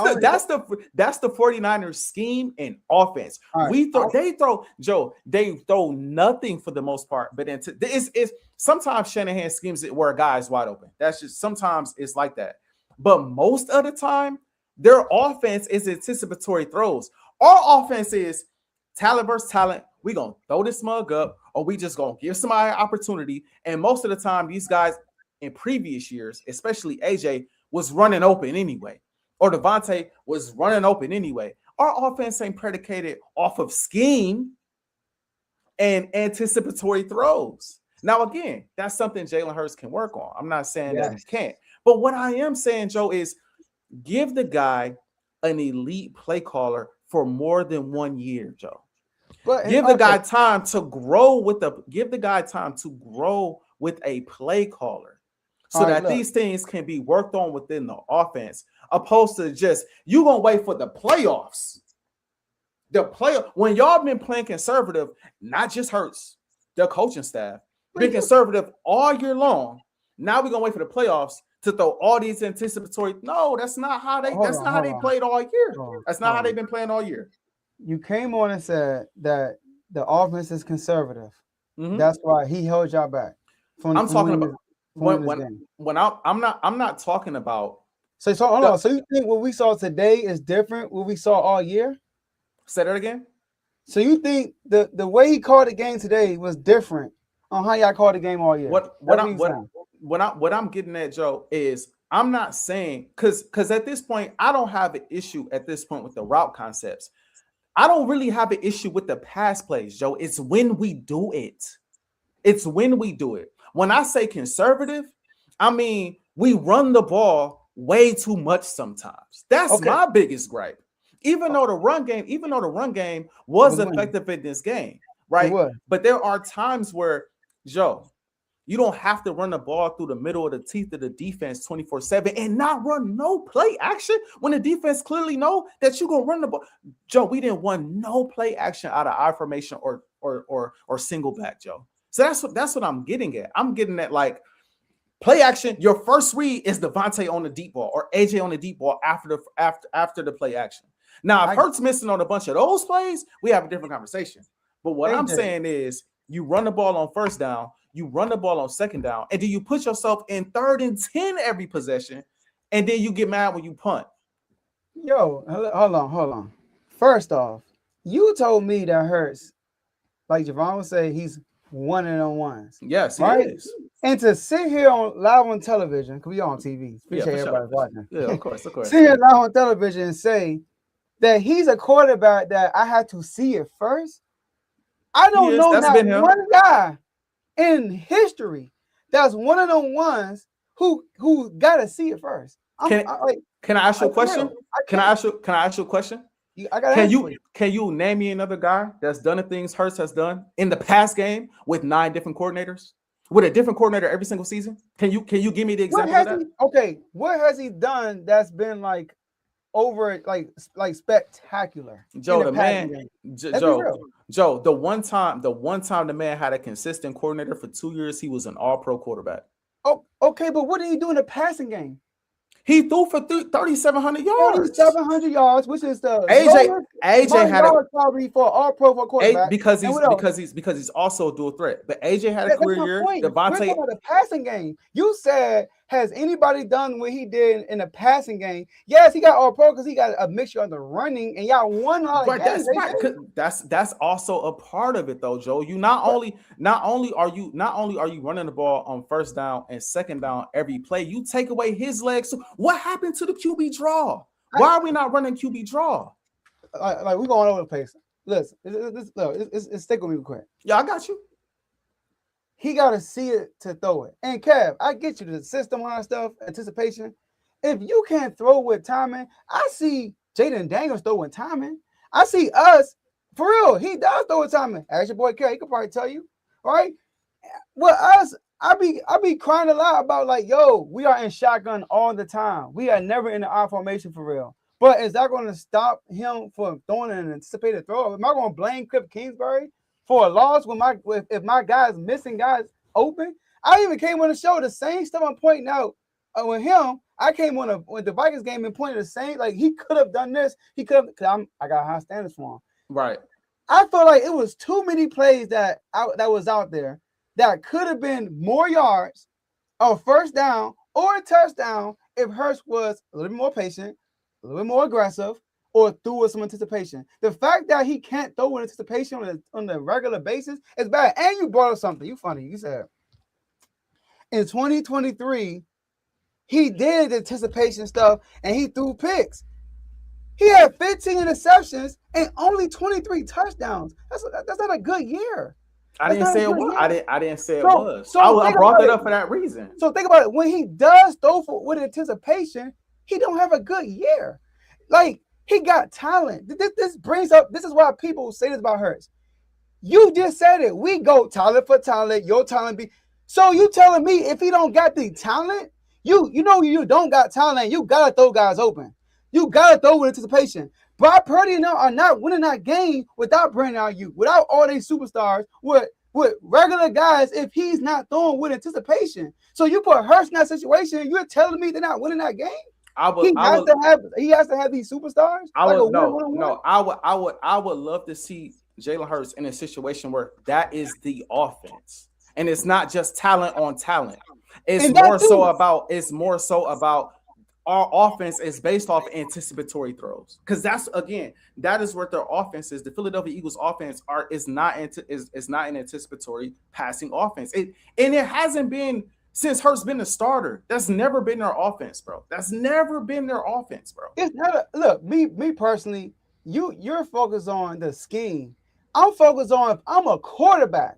the 49ers scheme and offense. They throw nothing for the most part, but it's sometimes Shanahan schemes it where a guy is wide open. That's just sometimes it's like that. But most of the time, their offense is anticipatory throws. Our offense is talent versus talent. We gonna throw this mug up, or we just gonna give somebody an opportunity. And most of the time, these guys in previous years, especially AJ, was running open anyway, or Devontae was running open anyway. Our offense ain't predicated off of scheme and anticipatory throws. Now, again, that's something Jalen Hurts can work on. I'm not saying that he can't, but what I am saying, Joe, is give the guy an elite play caller for more than 1 year, Joe. But give the guy time to grow with a play caller, so that these things can be worked on within the offense, opposed to just you gonna wait for the playoffs. When y'all been playing conservative, not just Hurts, the coaching staff been conservative all year long. Now we're gonna wait for the playoffs to throw all these anticipatory. No, that's not how they played all year. That's not how they've been playing all year. You came on and said that the offense is conservative. Mm-hmm. That's why he held y'all back. I'm talking about I'm not talking about. So hold on. So you think what we saw today is different what we saw all year? Say that again. So you think the way he called the game today was different on how y'all called the game all year? What I'm getting at, Joe, is I'm not saying because at this point I don't have an issue at this point with the route concepts. I don't really have an issue with the pass plays, Joe. It's when we do it. When I say conservative, I mean we run the ball way too much sometimes. That's my biggest gripe. Even though the run game was effective in this game, right? But there are times where, Joe, You don't have to run the ball through the middle of the teeth of the defense 24/7 and not run no play action when the defense clearly know that you're gonna run the ball. Joe, we didn't want no play action out of I formation or single back, Joe. So that's what I'm getting at. I'm getting at like play action. Your first read is Devontae on the deep ball or AJ on the deep ball after the play action. Now, if Hurts missing on a bunch of those plays, we have a different conversation. But what I'm saying is you run the ball on first down, you run the ball on second down, and then you put yourself in 3rd and 10 every possession, and then you get mad when you punt. Yo, hold on. First off, you told me that Hurts, like Javon would say, he's 1-on-1s. Yes, he right? is. And to sit here live on television, because we on TV, appreciate everybody watching. Yeah, of course. Sit here live on television and say that he's a quarterback that I had to see it first. I don't know that one guy in history that's 1-on-1s who got to see it first. Can I ask you a question? Can I ask you a question? Can you name me another guy that's done the things Hurts has done in the past game with 9 different coordinators, with a different coordinator every single season? Can you give me the example of that? What has he done that's been like over like spectacular? Joe, the man, Joe, the one time the man had a consistent coordinator for 2 years, he was an all-pro quarterback. Oh, okay, but what did he do in the passing game? He threw for 3,700 yards. 3,700 yards, which is the AJ had a probably for all pro for quarterback because he's also a dual threat. But AJ had a career year. Devontae, the passing game. You said, has anybody done what he did in the passing game? Yes, he got all pro because he got a mixture of the running and y'all won all right. That's also a part of it though, Joe. You not only are you running the ball on first down and second down every play, you take away his legs. So what happened to the QB draw? Why are we not running QB draw? Like we're going over the place. Listen, it's stick with me real quick. Yeah, I got you. He got to see it to throw it. And Kev, I get you the system on that stuff, anticipation. If you can't throw with timing, I see Jaden Daniels throw with timing. I see us, for real, he does throw with timing. Ask your boy Kev, he could probably tell you, right? With us, I be crying a lot about like, yo, we are in shotgun all the time. We are never in the I formation for real. But is that going to stop him from throwing an anticipated throw? Am I going to blame Cliff Kingsbury for a loss if my guys missing guys open? I even came on the show the same stuff I'm pointing out with him. I came on with the Vikings game and pointed the same, like he could have done this. He could have, because I got high standards for him. Right. I felt like it was too many plays that was out there that could have been more yards, a first down or a touchdown if Hurts was a little bit more patient, a little bit more aggressive, or threw with some anticipation. The fact that he can't throw with anticipation on a regular basis is bad. And you brought up something. You funny. You said in 2023, he did anticipation stuff and he threw picks. He had 15 interceptions and only 23 touchdowns. That's not a good year. I didn't say it was. I didn't say it was. I brought that up for that reason. So think about it. When he does throw with anticipation, he don't have a good year. Like, he got talent. This brings up, this is why people say this about Hurts. You just said it. We go talent for talent. Your talent be. So you telling me if he don't got the talent, you know you don't got talent, you got to throw guys open. You got to throw with anticipation. Brock Purdy and them are not winning that game without Brandon Ayuk, without all these superstars, with regular guys if he's not throwing with anticipation. So you put Hurts in that situation, you're telling me they're not winning that game? He has to have these superstars. I would love to see Jalen Hurts in a situation where that is the offense, and it's not just talent on talent. It's more so about our offense is based off anticipatory throws, because that is what their offense is. The Philadelphia Eagles offense is not an anticipatory passing offense. It hasn't been. Since Hurts been a starter, that's never been their offense, bro. That's never been their offense, bro. It's not look, me personally, you're focused on the scheme. I'm focused on if I'm a quarterback.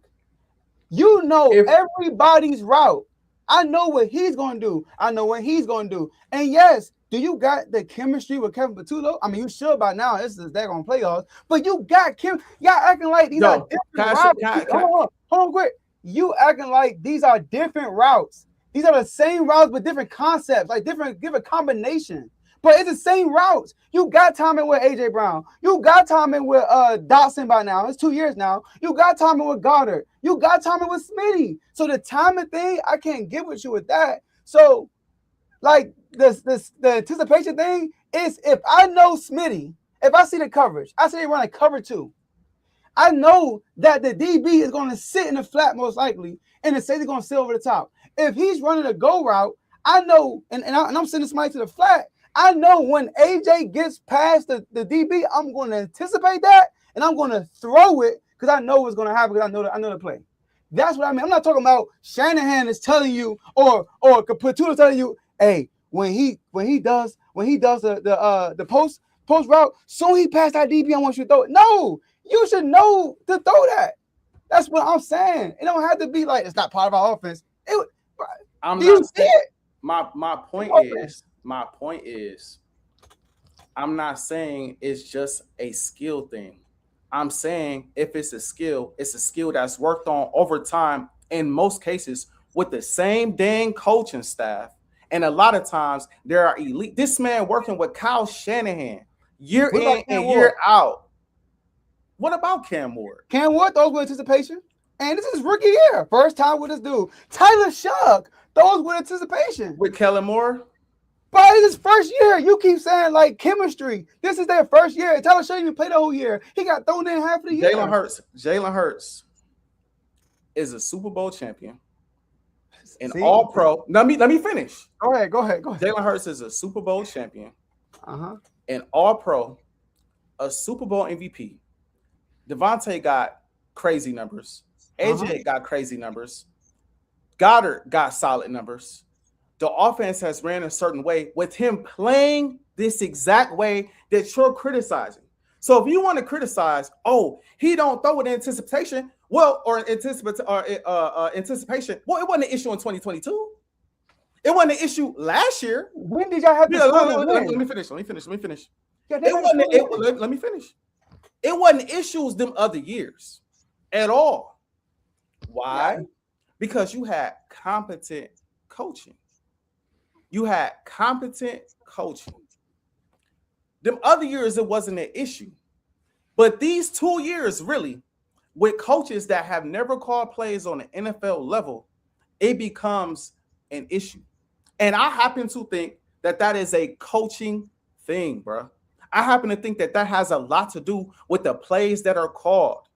You know everybody's route. I know what he's going to do. I know what he's going to do. And yes, do you got the chemistry with Kevin Patullo? I mean, you should by now. They're going to playoffs. But you got Kim. Y'all acting like these are different. Hold on, quick. you acting like these are different routes. These are the same routes with different concepts, like different combination. But it's the same routes. You got timing with AJ Brown. You got timing with Dotson by now. It's 2 years now. You got timing with Goddard. You got timing with Smitty. So the timing thing, I can't get with you with that. So, like the anticipation thing is, if I know Smitty, if I see the coverage, I see they run a cover 2. I know that the DB is going to sit in the flat most likely, and the safety is going to sit over the top. If he's running a go route, I know, and I'm sending somebody to the flat, I know when AJ gets past the DB, I'm going to anticipate that, and I'm going to throw it because I know what's going to happen because I know the play. That's what I mean. I'm not talking about Shanahan is telling you or Patula telling you, hey, when he does the post route, soon he passed that DB, I want you to throw it. No, you should know to throw that. That's what I'm saying. It don't have to be like it's not part of our offense. My point is, I'm not saying it's just a skill thing. I'm saying if it's a skill that's worked on over time, in most cases with the same dang coaching staff. And a lot of times there are elite. This man working with Kyle Shanahan year in and year out. What about Cam Ward? Cam Ward throws with anticipation. And this is rookie year. First time with this dude. Tyler Shuck throws with anticipation. With Kellen Moore? But it's his first year. You keep saying like chemistry. This is their first year. Tyler Shuck even played the whole year. He got thrown in half of the year. Jalen Hurts is a Super Bowl champion. An all-pro. Let me finish. Go ahead. Jalen Hurts is a Super Bowl champion. An all-pro, a Super Bowl MVP. Devontae got crazy numbers. AJ got crazy numbers. Goddard got solid numbers. The offense has ran a certain way with him playing this exact way that you're criticizing. So if you want to criticize, he don't throw with anticipation, anticipation. Well, it wasn't an issue in 2022. It wasn't an issue last year. When did y'all have this? Let me finish. Yeah, let me finish. It wasn't issues them other years at all. Why? Yeah. Because you had competent coaching. Them other years, it wasn't an issue. But these 2 years, really, with coaches that have never called plays on the NFL level, it becomes an issue. And I happen to think that is a coaching thing, bro. I happen to think that has a lot to do with the plays that are called,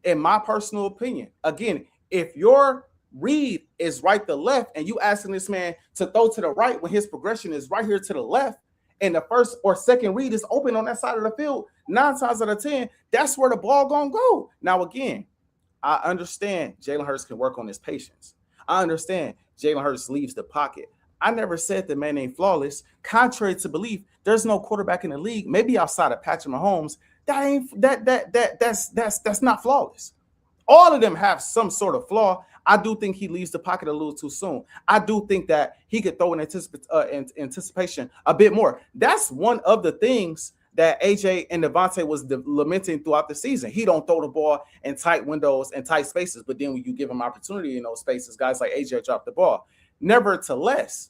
in my personal opinion. Again, if your read is right to left and you asking this man to throw to the right when his progression is right here to the left, and the first or second read is open on that side of the field, 9 times out of 10, that's where the ball gonna go. Now, again, I understand Jalen Hurts can work on his patience. I understand Jalen Hurts leaves the pocket. I never said the man ain't flawless. Contrary to belief, there's no quarterback in the league, maybe outside of Patrick Mahomes, that's not flawless. All of them have some sort of flaw. I do think he leaves the pocket a little too soon. I do think that he could throw in anticipation a bit more. That's one of the things that AJ and Devontae was lamenting throughout the season. He don't throw the ball in tight windows and tight spaces, but then when you give him opportunity in those spaces, guys like AJ drop the ball. Nevertheless,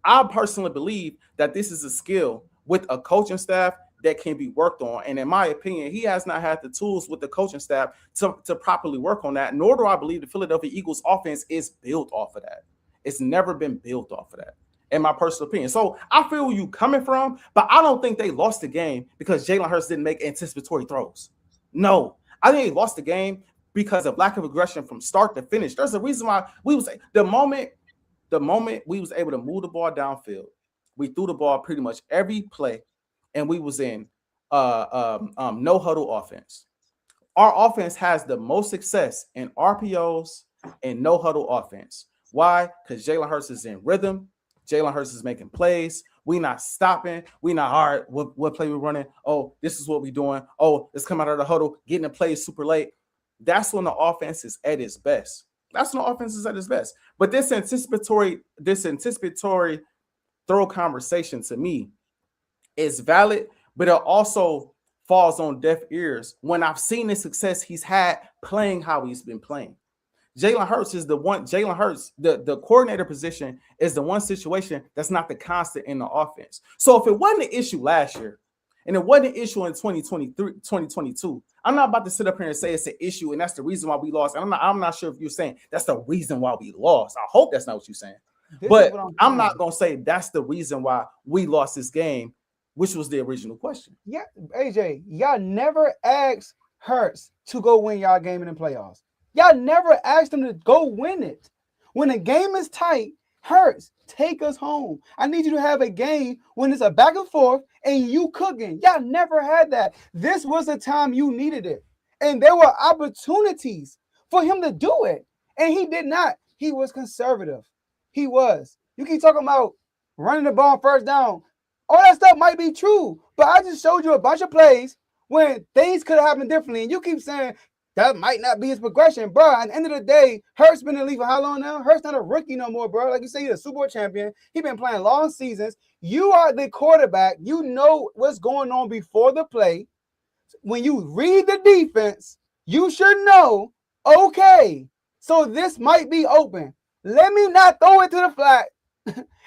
I personally believe that this is a skill with a coaching staff that can be worked on. And in my opinion, he has not had the tools with the coaching staff to properly work on that, nor do I believe the Philadelphia Eagles offense is built off of that. It's never been built off of that, in my personal opinion. So I feel where you coming from, but I don't think they lost the game because Jalen Hurts didn't make anticipatory throws. No, I think they lost the game because of lack of aggression from start to finish. There's a reason why we was the moment we was able to move the ball downfield, we threw the ball pretty much every play, and we was in no huddle offense. Our offense has the most success in RPOs and no huddle offense. Why? Because Jalen Hurts is in rhythm. Jalen Hurts is making plays. We not stopping. We not, all right, what play we running? Oh, this is what we doing. Oh, let's come out of the huddle, getting the plays super late. That's when the offense is at its best. But this anticipatory throw conversation to me is valid, but it also falls on deaf ears when I've seen the success he's had playing how he's been playing. Jalen Hurts is the one. Jalen Hurts, the coordinator position is the one situation that's not the constant in the offense. So if it wasn't an issue last year, and it wasn't an issue in 2023, 2022, I'm not about to sit up here and say it's an issue and that's the reason why we lost. And I'm not sure if you're saying that's the reason why we lost. I hope that's not what you're saying. But I'm not gonna say that's the reason why we lost this game, which was the original question. Yeah, AJ, y'all never asked Hurts to go win y'all game in the playoffs. Y'all never asked him to go win it. When the game is tight, Hurts, take us home. I need you to have a game when it's a back and forth and you cooking. Y'all never had that. This was the time you needed it. And there were opportunities for him to do it. And he did not. He was conservative. He was. You keep talking about running the ball first down. All that stuff might be true. But I just showed you a bunch of plays when things could have happened differently. And you keep saying, that might not be his progression, bro. At the end of the day, Hurts been in the league for how long now? Hurts not a rookie no more, bro. Like you say, he's a Super Bowl champion. He been playing long seasons. You are the quarterback. You know what's going on before the play. When you read the defense, you should know, okay, so this might be open. Let me not throw it to the flat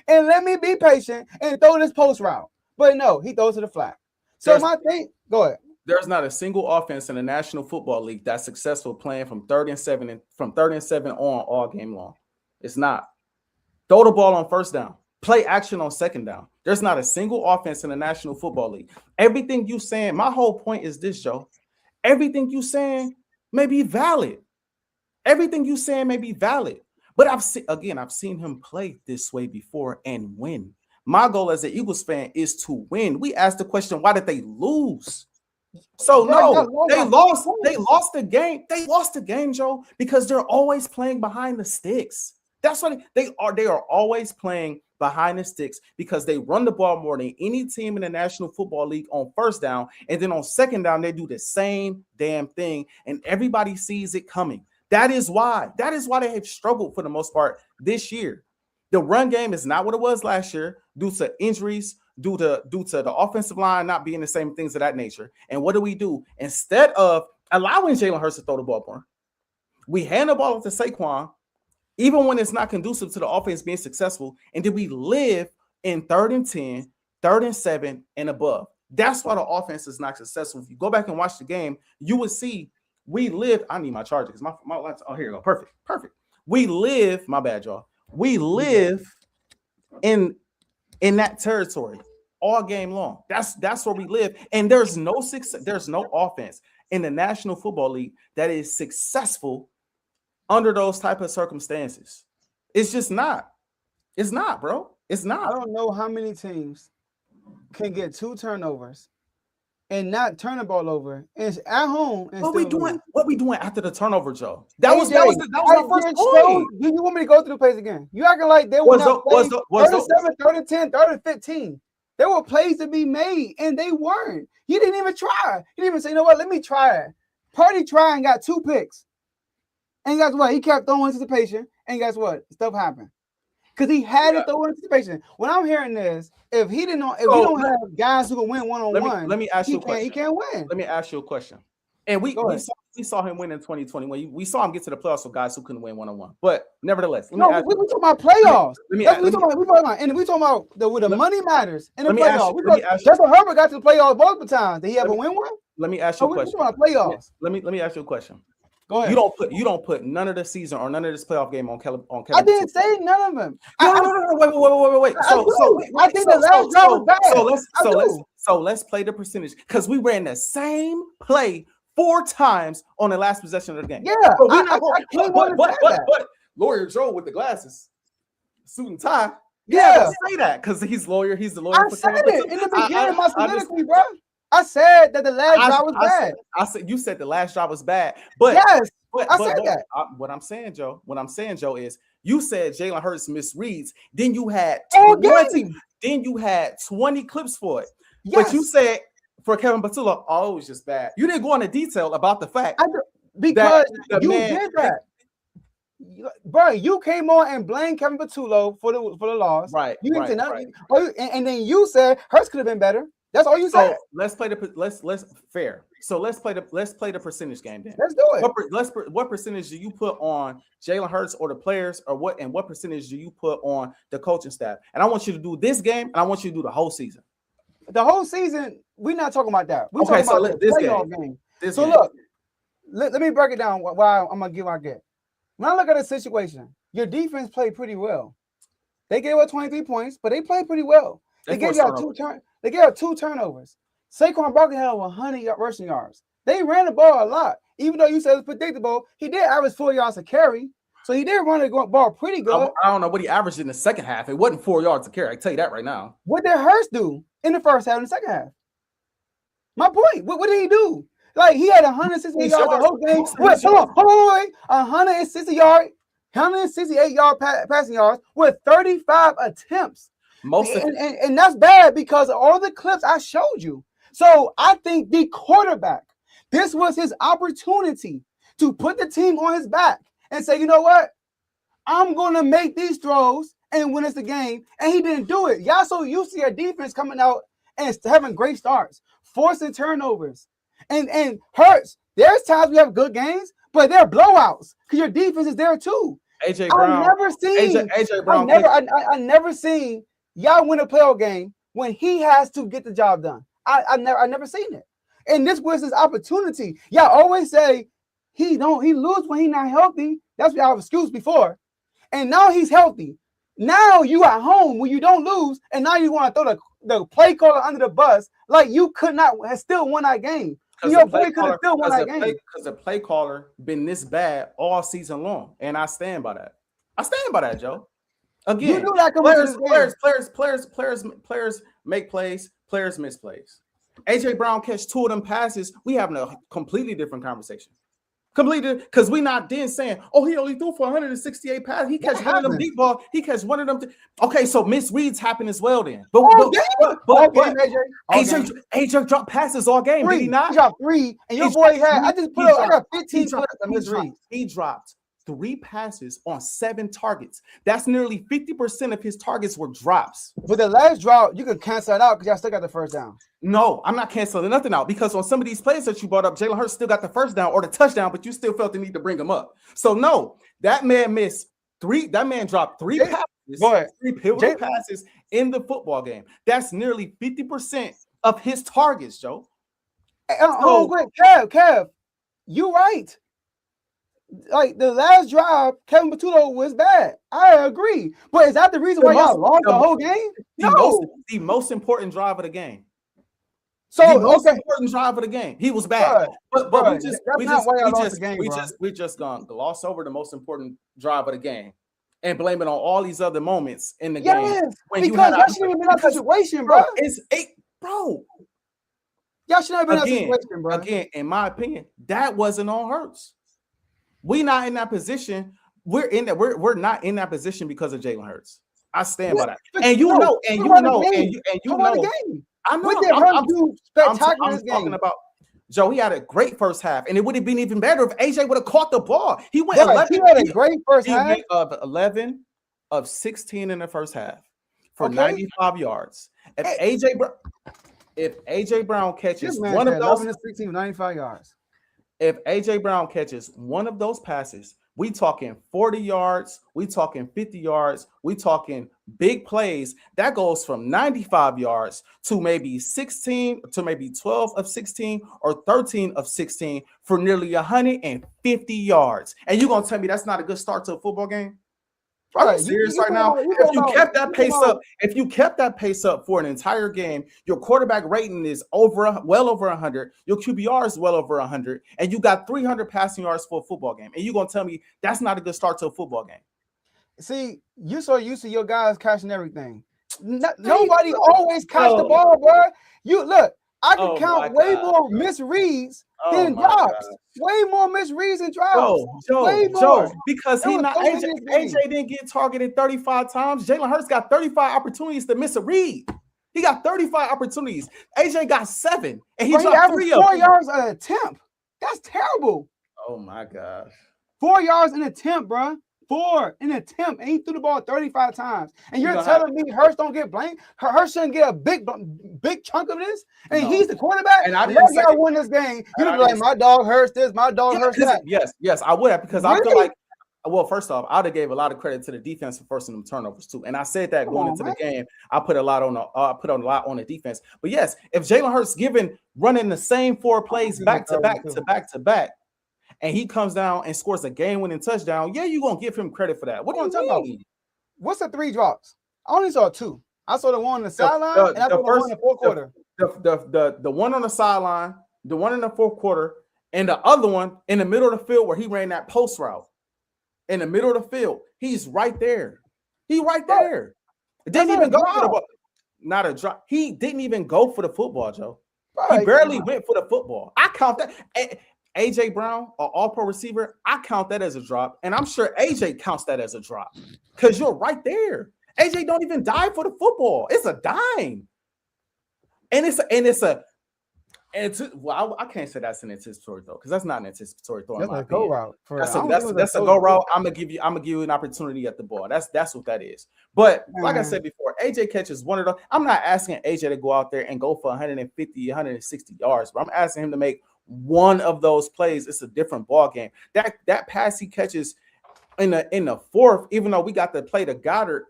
and let me be patient and throw this post route. But no, he throws to the flat. So my thing, go ahead. There's not a single offense in the National Football League that's successful playing from 3rd and 7 on all game long. It's not. Throw the ball on first down. Play action on second down. There's not a single offense in the National Football League. Everything you saying, my whole point is this, Joe. Everything you saying may be valid. Everything you saying may be valid. But I've seen him play this way before and win. My goal as an Eagles fan is to win. We asked the question, why did they lose? So no, they lost the game. They lost the game, Joe, because they're always playing behind the sticks. That's what they are. They are always playing behind the sticks because they run the ball more than any team in the National Football League on first down. And then on second down, they do the same damn thing. And everybody sees it coming. That is why they have struggled for the most part this year. The run game is not what it was last year due to injuries, due to the offensive line not being the same things of that nature. And what do? Instead of allowing Jalen Hurts to throw the ball more, we hand the ball off to Saquon, even when it's not conducive to the offense being successful, and then we live in 3rd and 10, 3rd and 7, and above. That's why the offense is not successful. If you go back and watch the game, you would see we live. I need my charger because my lights. Oh, here you go. Perfect. We live. My bad, y'all. We live in that territory all game long. That's where we live. And there's no success, there's no offense in the National Football League that is successful under those type of circumstances. It's just not. It's not, bro. It's not. I don't know how many teams can get 2 turnovers and not turn the ball over. It's at home. And what we doing after the turnover, Joe? That was my first point. Do you want me to go through the plays again? You acting like they were not playing 37, 3rd and 10, 3rd and 15. There were plays to be made, and they weren't. He didn't even try. He didn't even say, you know what, let me try it. Purdy tried and got 2 picks. And guess what? He kept throwing anticipation, and guess what? Stuff happened. Because he had to throw anticipation. When I'm hearing this, if we don't have guys who can win one-on-one, let me ask you a question. He can't win. Let me ask you a question. And we saw him win in 2020. When we saw him get to the playoffs with guys who couldn't win one-on-one. But nevertheless, we talking about playoffs. We talking about the money matters in the playoffs. Justin Herbert got to the playoffs multiple times. Did he ever win one? Let me ask you a question. We talking about playoffs. Let me ask you a question. Go ahead. You don't put none of the season or none of this playoff game on Kevin. I didn't say none of them. No, wait. I think the last drive was bad. So let's play the percentage because we ran the same play 4 times on the last possession of the game. Yeah, but Lawyer Joe with the glasses, suit and tie. Yeah, say that because he's the lawyer. I said it in the beginning of my soliloquy, bro. I said that the last drive was bad. I said you said the last drive was bad, but yes, I said that. What I'm saying, Joe, is you said Jalen Hurts misreads. Then you had 20 clips for it. Yes. But you said for Kevin Patullo, it was just bad. You didn't go into detail about the fact because you did that. Bro, you came on and blamed Kevin Patullo for the loss. Right. You didn't say nothing. And then you said Hurts could have been better. That's all you said. So let's play let's fair. So let's play the percentage game then. Let's do it. What percentage do you put on Jalen Hurts or the players, or what percentage do you put on the coaching staff? And I want you to do this game, and I want you to do the whole season. The whole season, we're not talking about that. We're talking about the playoff game. Look, let me break it down. Why I'm gonna give our get. When I look at the situation, your defense played pretty well. They gave up 23 points, but they played pretty well. They gave you two turnovers. Saquon Barkley had 100 rushing yards. They ran the ball a lot. Even though you said it's predictable, he did average 4 yards a carry. So he did run the ball pretty good. I don't know what he averaged in the second half. It wasn't 4 yards a carry. I can tell you that right now. What did Hurts do in the first half and the second half? My point. What did he do? Like, he had 160 yards the whole game. Hold on. 168 yard passing yards with 35 attempts. And that's bad because of all the clips I showed you. So I think the quarterback, this was his opportunity to put the team on his back and say, you know what? I'm going to make these throws and win us the game. And he didn't do it. Y'all so used to your defense coming out and having great starts, forcing turnovers. And Hurts, there's times we have good games, but they're blowouts because your defense is there too. AJ Brown. I never seen y'all win a playoff game when he has to get the job done. I never seen it. And this was his opportunity. Y'all always say he lose when he's not healthy. That's what I have excuse before. And now he's healthy. Now you at home when you don't lose, and now you want to throw the play caller under the bus like you could not have still won that game. Your play could have still won that game. Because the play caller been this bad all season long, and I stand by that. Joe. Again, you knew that players make plays, players miss plays. AJ Brown catch 2 of them passes. We having a completely different conversation. Completely, because we not then saying, oh, he only threw for 168 passes. He catch one of them deep ball. He catch one of them. Okay, so misreads happen as well then. But AJ dropped passes all game. Did he not? He dropped 3, and your boy had. I got 15 clips of misreads. He dropped 3 passes on 7 targets. That's nearly 50% of his targets were drops. With the last drop, you can cancel it out because y'all still got the first down. No, I'm not canceling nothing out because on some of these plays that you brought up, Jalen Hurts still got the first down or the touchdown, but you still felt the need to bring him up. So no, that man missed 3. That man dropped 3 passes, 3 pivotal passes in the football game. That's nearly 50% of his targets, Joe. Kev, you right. Like the last drive, Kevin Batuto was bad. I agree, but is that the reason why y'all lost the whole game? No, the most important drive of the game. So the most important drive of the game. He was bad, but we just gonna gloss over the most important drive of the game and blame it on all these other moments in the game. When because y'all shouldn't have been in that situation, bro. Bro. Y'all shouldn't have been in that situation, bro. Again, in my opinion, that wasn't on Hurts. We not in that position. We're not in that position because of Jalen Hurts. I stand by that. And you know. I know. I'm talking about Joe. He had a great first half, and it would have been even better if AJ would have caught the ball. He went 11. He had a great first half. Of 11 of 16 in the first half for 95 yards. If AJ Brown catches one of those 16, 95 yards. If AJ Brown catches one of those passes, we talking 40 yards, we talking 50 yards, we talking big plays. That goes from 95 yards to maybe 16, to maybe 12 of 16 or 13 of 16 for nearly 150 yards. And you're going to tell me that's not a good start to a football game? Are you serious right now? If you kept that pace up for an entire game, your quarterback rating is well over 100. Your QBR is well over 100, and you got 300 passing yards for a football game. And you're gonna tell me that's not a good start to a football game? See, you so used to your guys catching everything. Nobody always catch the ball, bro. You look. I can count way more misreads than drops. Way more misreads and drops. Joe, because AJ didn't get targeted 35 times. Jalen Hurts got 35 opportunities to miss a read. He got 35 opportunities. AJ got 7, and he dropped 3 of them. 4 yards an attempt. That's terrible. Oh my gosh. 4 yards an attempt, bro. for an attempt, and he threw the ball 35 times. And you're telling me Hurts don't get blamed? Hurts shouldn't get a big chunk of this? And he's the quarterback? And I didn't say win this game. You'd be like, my dog Hurts this, my dog Hurts that. Yes, I would have, because I feel like, well, first off, I'd have gave a lot of credit to the defense for forcing them turnovers too. And I said that going into the game, I put a lot on the defense. But yes, if Jalen Hurts running the same 4 plays back to back, and he comes down and scores a game-winning touchdown, yeah, you're gonna give him credit for that. What are you talking about? What's the 3 drops? I only saw 2. I saw the one on the sideline, and I saw the one in the fourth quarter. The one on the sideline, the one in the fourth quarter, and the other one in the middle of the field where he ran that post route. In the middle of the field, he's right there. He right there. Didn't even go for the ball. Not a drop. He didn't even go for the football, Joe. He barely went for the football. I count that. AJ Brown, an all-pro receiver, I count that as a drop, and I'm sure AJ counts that as a drop because you're right there. AJ don't even dive for the football. It's a dime, I can't say that's an anticipatory throw, because that's not an anticipatory throw. That's a go route. That's a go route. I'm gonna give you an opportunity at the ball. That's what that is. But like I said before, AJ catches one of those. I'm not asking AJ to go out there and go for 150, 160 yards, but I'm asking him to make one of those plays. It's a different ball game. That pass he catches in the fourth, even though we got to play to Goddard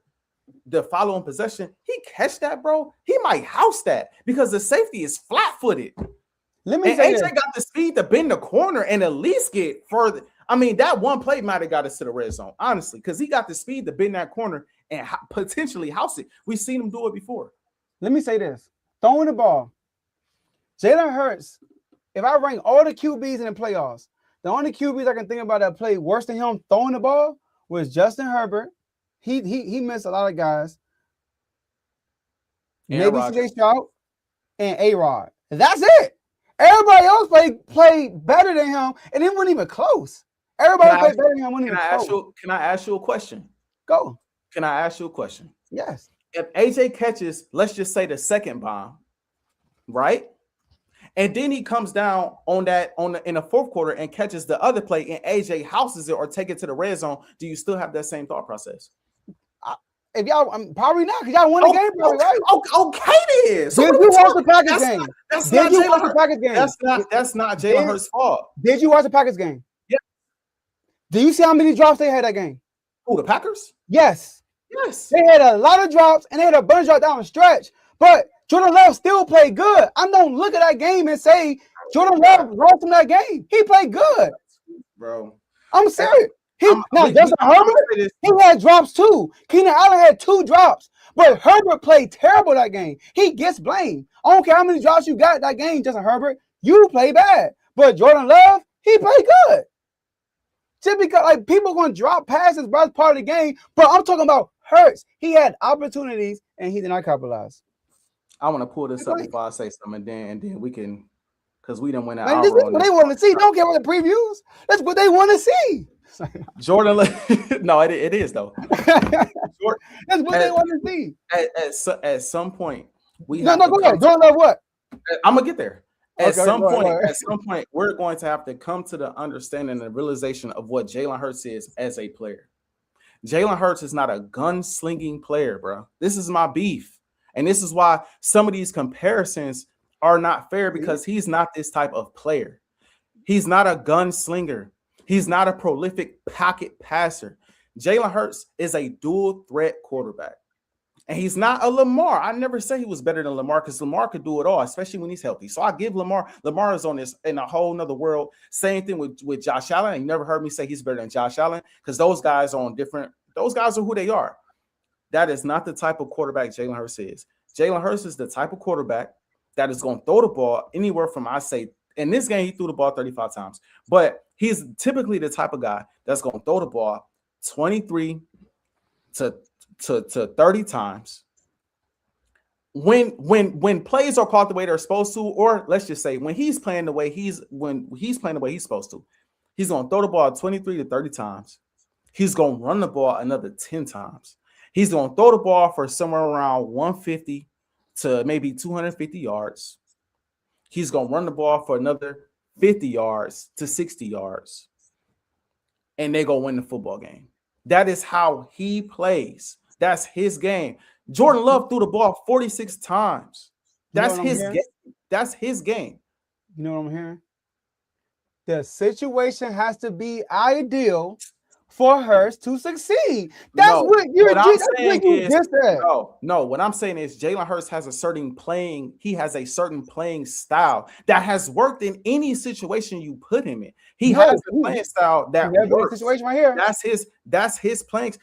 the following possession, he catch that, bro. He might house that because the safety is flat-footed. Let me say AJ got the speed to bend the corner and at least get further. I mean, that one play might have got us to the red zone, honestly, because he got the speed to bend that corner and potentially house it. We've seen him do it before. Let me say this. Throwing the ball. Jalen Hurts, if I rank all the QBs in the playoffs, the only QBs I can think about that played worse than him throwing the ball was Justin Herbert. He missed a lot of guys. Maybe CJ Stroud and A-Rod. That's it. Everybody else played better than him, and it wasn't even close. Everybody played better than him. Can I ask you a question? Go. Can I ask you a question? Yes. If AJ catches, let's just say the second bomb, right? And then he comes down in the fourth quarter and catches the other play, and AJ houses it or take it to the red zone. Do you still have that same thought process? If y'all, probably not, because y'all won the game, probably, right? Okay, then. So did you watch the Packers game? Did you watch the Packers game? That's not Jalen Hurts' fault. Did you watch the Packers game? Yeah. Do you see how many drops they had that game? Who, the Packers? Yes. Yes. They had a lot of drops, and they had a bunch of drops down the stretch. But Jordan Love still played good. I don't look at that game and say Jordan Love lost in that game. He played good, bro. I'm serious. Justin Herbert, he had drops too. Keenan Allen had 2 drops, but Herbert played terrible that game. He gets blamed. I don't care how many drops you got that game, Justin Herbert. You play bad, but Jordan Love, he played good. Just because people going to drop passes, but that's part of the game. But I'm talking about Hurts. He had opportunities and he did not capitalize. I want to pull this up before I say something, and then we can, because we didn't win that. This is what they want to see. Don't care what the previews. That's what they want to see. Jordan, no, it is though. That's what they want to see. At some point, we go ahead. Jordan Love what? I'm gonna get there. At some point, we're going to have to come to the understanding and realization of what Jalen Hurts is as a player. Jalen Hurts is not a gunslinging player, bro. This is my beef, and this is why some of these comparisons are not fair, because he's not this type of player. He's not a gunslinger. He's not a prolific pocket passer. Jalen Hurts is a dual threat quarterback. And he's not a Lamar. I never say he was better than Lamar, because Lamar could do it all, especially when he's healthy. So I give Lamar is on this in a whole nother world. Same thing with Josh Allen. You never heard me say he's better than Josh Allen, because those guys are on different. Those guys are who they are. That is not the type of quarterback Jalen Hurts is. Jalen Hurts is the type of quarterback that is going to throw the ball anywhere from, I say, in this game, he threw the ball 35 times. But he's typically the type of guy that's going to throw the ball 23 to 30 times. When plays are called the way they're supposed to, or let's just say when he's playing the way he's supposed to, he's going to throw the ball 23 to 30 times. He's going to run the ball another 10 times. He's going to throw the ball for somewhere around 150 to maybe 250 yards. He's going to run the ball for another 50 yards to 60 yards. And they're going to win the football game. That is how he plays. That's his game. Jordan Love threw the ball 46 times. That's his game. That's his game. You know what I'm hearing? The situation has to be ideal for Hurts to succeed. That's what you're just said. No, what I'm saying is Jalen Hurts has a certain playing style that has worked in any situation you put him in. He has a playing style that works. Situation right here. That's his playing.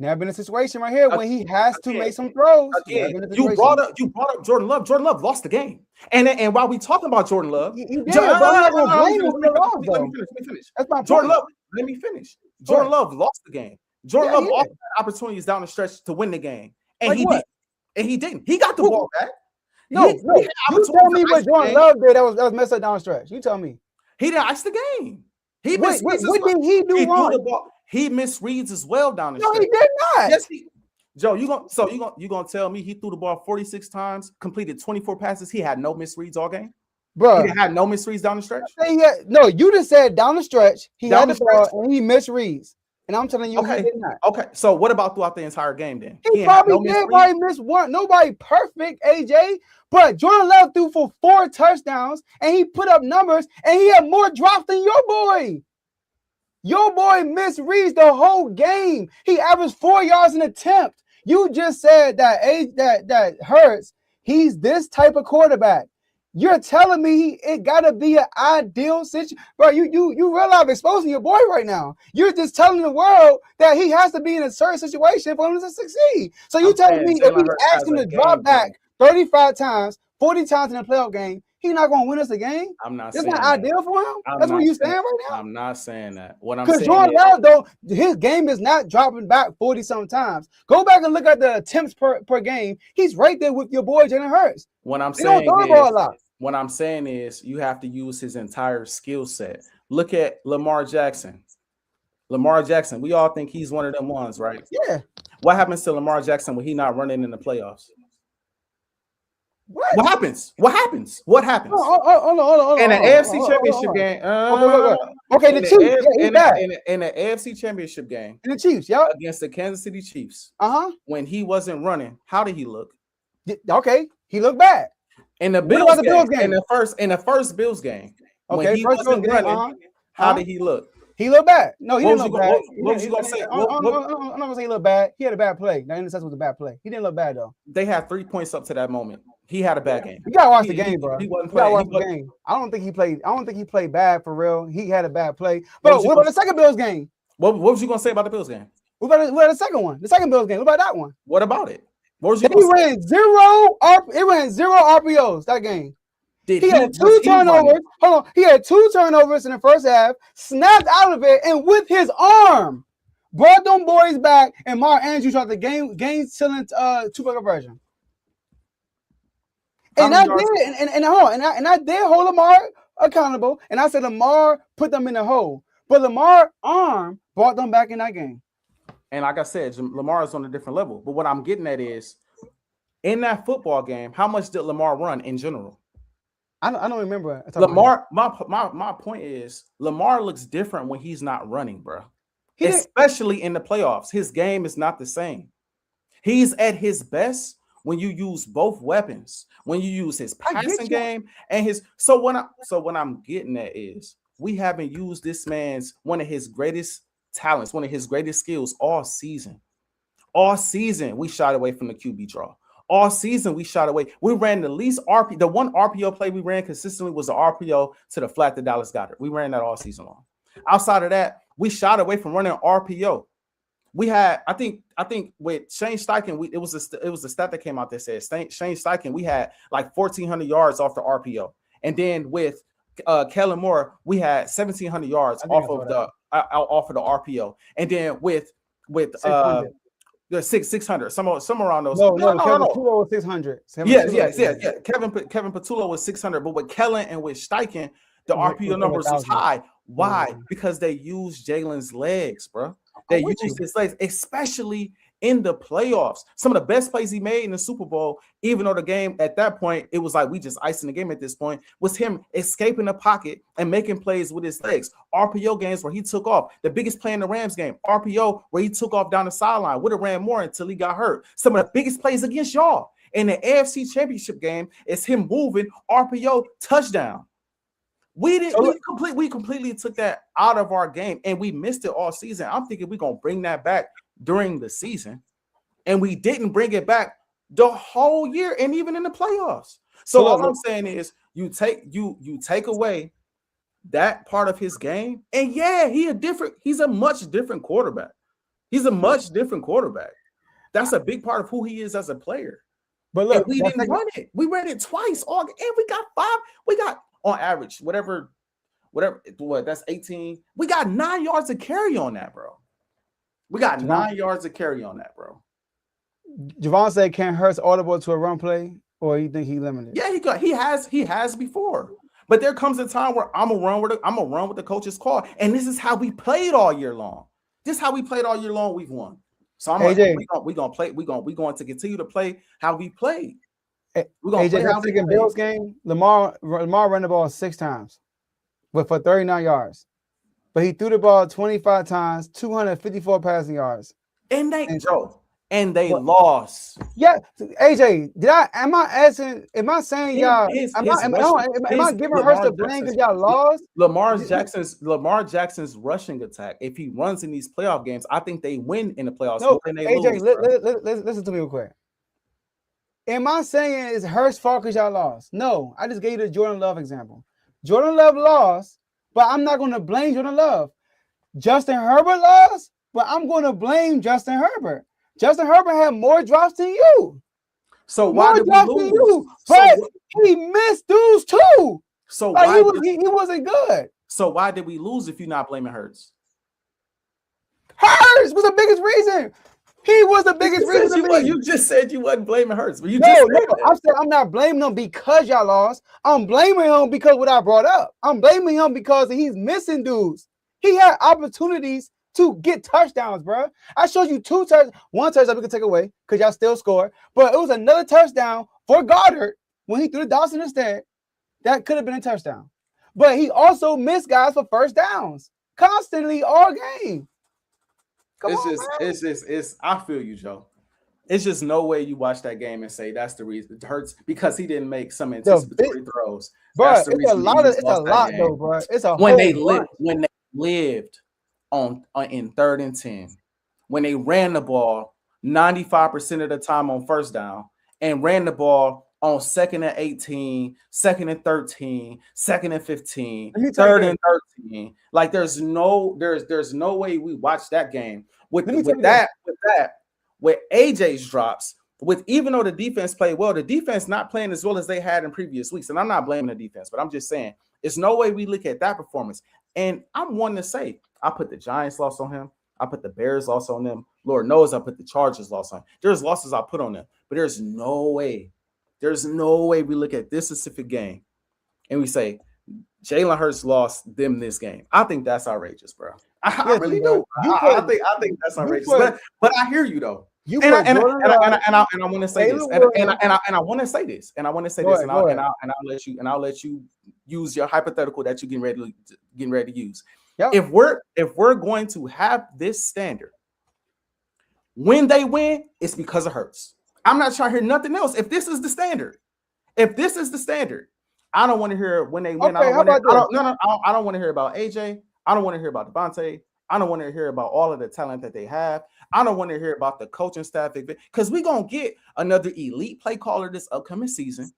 Never been a situation right here when he has to make some throws. You brought up Jordan Love. Jordan Love lost the game. And while we talking about Jordan Love, let me finish. That's my point. Jordan Love, let me finish. Jordan Love lost the game. Jordan Love lost opportunities down the stretch to win the game. And he didn't. He got the ball back. No. You tell me what Jordan Love did that was messed up down the stretch. You tell me. He didn't ice the game. What did he do wrong? He misreads as well down the stretch. No, he did not. Yes, Joe, you gonna tell me he threw the ball 46 times, completed 24 passes. He had no misreads all game, bro. He had no misreads down the stretch. No, you just said down the stretch he had the ball and he misreads, and I'm telling you, he did not. Okay, so what about throughout the entire game then? He probably did. Probably missed one. Nobody perfect, AJ. But Jordan Love threw for 4 touchdowns and he put up numbers and he had more drops than your boy. Your boy misreads the whole game. He averaged 4 yards an attempt. You just said that Hurts, he's this type of quarterback. You're telling me it gotta be an ideal situation, bro. You realize I'm exposing your boy right now. You're just telling the world that he has to be in a certain situation for him to succeed. So you telling me if we ask him to drop back 35 times, 40 times in a playoff game, he's not going to win us a game? I'm not saying that's not ideal for him? That's what you're saying right now? I'm not saying that. What I'm saying is... Because Jordan Love, though, his game is not dropping back 40 sometimes. Go back and look at the attempts per game. He's right there with your boy, Jalen Hurts. What I'm saying is you have to use his entire skill set. Look at Lamar Jackson. We all think he's one of them ones, right? Yeah. What happens to Lamar Jackson when he's not running in the playoffs? What happens? Hold on. In the AFC Championship game. Okay, the Chiefs. In the AFC Championship game. And the Chiefs, against the Kansas City Chiefs. When he wasn't running, how did he look? Okay, he looked bad. In the Bills game. In the first Bills game. Okay, when he wasn't running, how did he look? He looked bad. No, he didn't look bad. What was you gonna say? I'm not gonna say he looked bad. He had a bad play. That interception was a bad play. He didn't look bad though. They had 3 points up to that moment. He had a bad game. You gotta watch the game, bro. He wasn't playing. Watch the game. I don't think he played bad for real. He had a bad play. But what about the second Bills game? What was you gonna say about the Bills game? What about the second one? The second Bills game. What about that one? What about it? What was you gonna say? It ran zero RPOs that game. He had 2 turnovers. Hold on. He had 2 turnovers in the first half, snapped out of it, and with his arm, brought them boys back, and Mark Andrews tried to game stealing 2-point conversion. And I did hold Lamar accountable, and I said Lamar put them in the hole. But Lamar's arm brought them back in that game. And like I said, Lamar is on a different level. But what I'm getting at is, in that football game, how much did Lamar run in general? I don't remember. Lamar, my point is, Lamar looks different when he's not running, bro. Especially in the playoffs. His game is not the same. He's at his best when you use both weapons, when you use his passing game and his. So what I'm getting at is, we haven't used this man's one of his greatest talents, one of his greatest skills all season. All season, we shied away from the QB draw. All season, we shot away. We ran the least RPO. The one RPO play we ran consistently was the RPO to the flat to Dallas Goedert. We ran that all season long. Outside of that, we shot away from running RPO. We had, I think with Shane Steichen, it was a stat that came out that said Shane Steichen, we had like 1,400 yards off the RPO, and then with Kellen Moore, we had 1,700 yards off of the RPO, and then with the 600, somewhere around those. No. Kevin Patullo was 600. Yeah. Kevin Patullo was 600, but with Kellen and with Steichen, the RPO numbers was high. Why? Because they used Jalen's legs, bro. They used his legs, especially in the playoffs. Some of the best plays he made in the Super Bowl, even though the game at that point, it was like we just icing the game at this point, was him escaping the pocket and making plays with his legs. RPO games where he took off. The biggest play in the Rams game, RPO, where he took off down the sideline, would have ran more until he got hurt. Some of the biggest plays against y'all in the AFC Championship game is him moving, RPO, touchdown. We completely took that out of our game, and we missed it all season. I'm thinking we're gonna bring that back during the season, and we didn't bring it back the whole year, and even in the playoffs. So all I'm saying is, you take away that part of his game, and yeah, he's a much different quarterback. He's a much different quarterback. That's a big part of who he is as a player. But look, and we didn't run it. We ran it twice, and we got 5. We got on average, whatever, that's 18. We got 9 yards to carry on that, bro. We got 9 yards to carry on that, bro. Javon said, "Can Hurts audible to a run play, or you think he limited?" Yeah, he has before. But there comes a time where I'm gonna run with the coach's call, and this is how we played all year long. This is how we played all year long. We've won. So I'm AJ, we going to continue to play how we played. We're gonna play how we played. Bills game, Lamar ran the ball 6 times, but for 39 yards. But he threw the ball 25 times, 254 passing yards. And they lost. Yeah, AJ, am I saying y'all? Am I giving Hurts the blame because y'all lost? Lamar Jackson's rushing attack. If he runs in these playoff games, I think they win in the playoffs. No, AJ, listen to me real quick. Am I saying it's Hurts' fault because y'all lost? No, I just gave you the Jordan Love example. Jordan Love lost, but I'm not going to blame Jordan Love. Justin Herbert lost, but I'm going to blame Justin Herbert. Justin Herbert had more drops than you. So why did we lose? But he missed dudes too. So he wasn't good. So why did we lose if you're not blaming Hurts? Hurts was the biggest reason. He was the biggest reason. You just said you wasn't blaming Hurts, but I said I'm not blaming him because y'all lost. I'm blaming him because what I brought up. I'm blaming him because he's missing dudes. He had opportunities to get touchdowns, bro. I showed you 2 touchdowns. 1 touchdown we could take away because y'all still scored, but it was another touchdown for Goddard when he threw the Dawson instead. That could have been a touchdown. But he also missed guys for first downs constantly all game. I feel you, Joe. It's just no way you watch that game and say that's the reason. It hurts because he didn't make some anticipatory throws. Bro, it's a lot though, bro. It's a when they lived on in 3rd and 10, when they ran the ball 95% of the time on first down and ran the ball on 2nd and 18, 2nd and 13, 2nd and 15, 3rd and 13. Like there's no way we watch that game with AJ's drops. Even though the defense played well, the defense not playing as well as they had in previous weeks. And I'm not blaming the defense, but I'm just saying it's no way we look at that performance. And I'm one to say I put the Giants loss on him. I put the Bears loss on them. Lord knows I put the Chargers loss on him. There's losses I put on them, but there's no way we look at this specific game and we say Jalen Hurts lost them this game. I think that's outrageous, bro. I really do. I think that's outrageous. But I hear you though. I want to say this, and I want to say this, and I'll let you use your hypothetical that you're getting ready to use. Yep. If we're going to have this standard, when they win, it's because of Hurts. I'm not trying to hear nothing else. If this is the standard, I don't want to hear when they win. I don't want to hear about AJ. I don't want to hear about Devontae. I don't want to hear about all of the talent that they have. I don't want to hear about the coaching staff because we're going to get another elite play caller this upcoming season,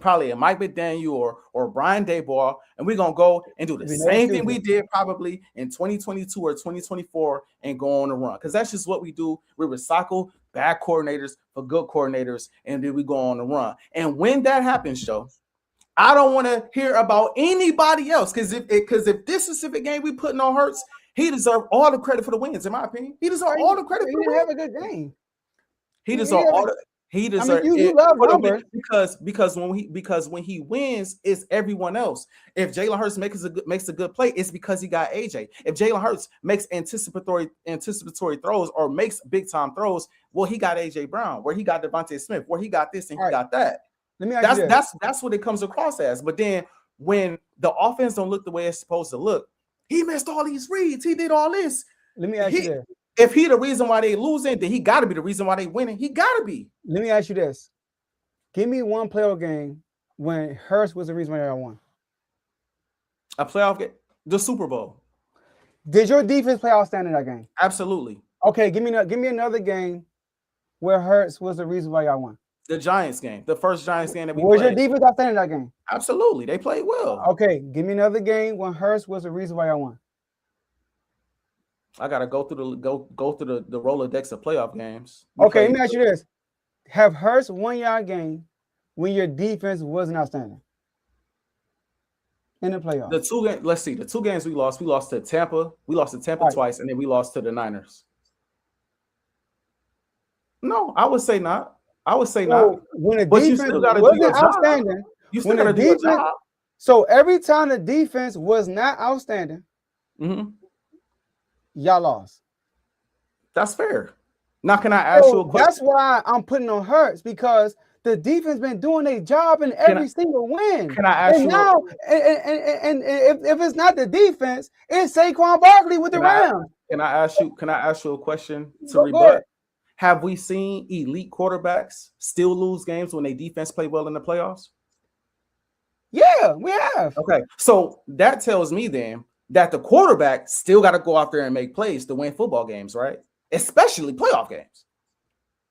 probably a Mike McDaniel or Brian Daboll, and we're going to go and do the same thing we did probably in 2022 or 2024 and go on a run because that's just what we do. We recycle bad coordinators for good coordinators, and then we go on a run. And when that happens, Joe, I don't want to hear about anybody else because if this specific game we putting on Hurts, he deserves all the credit for the wins, in my opinion. He deserves all the credit for the wins. He didn't have a good game. He deserves all the He I deserves mean, you love for the numbers. because when he wins, it's everyone else. If Jalen Hurts makes a good play, it's because he got AJ. If Jalen Hurts makes anticipatory throws or makes big time throws, well, he got AJ Brown, where he got Devontae Smith, where he got this and he got that. Let me ask you that's what it comes across as. But then when the offense don't look the way it's supposed to look, he missed all these reads, he did all this. Let me ask you this. If he the reason why they losing, then he got to be the reason why they winning. He got to be. Let me ask you this. Give me one playoff game when Hurts was the reason why y'all won. A playoff game? The Super Bowl. Did your defense play outstanding that game? Absolutely. Okay, give me another game where Hurts was the reason why y'all won. The Giants game. The first Giants game that we was played. your defense outstanding that game? Absolutely. They played well. Okay, give me another game when Hurts was the reason why y'all won. I gotta go through the Rolodex of playoff games. Okay, let me ask you this: have Hurts won y'all game when your defense wasn't outstanding in the playoffs? The two games we lost to Tampa. We lost to Tampa twice, and then we lost to the Niners. No, I would say not. Not. When the defense wasn't outstanding, you still gotta do your job. So every time the defense was not outstanding, y'all lost. That's fair. Now, can I ask you a question? That's why I'm putting on Hurts, because the defense been doing their job in every single win. Can I ask you? Now, and if it's not the defense, it's Saquon Barkley with the Rams. Can I ask you a question to rebut? Have we seen elite quarterbacks still lose games when their defense play well in the playoffs? Yeah, we have. Okay, so that tells me then that the quarterback still got to go out there and make plays to win football games, right? Especially playoff games.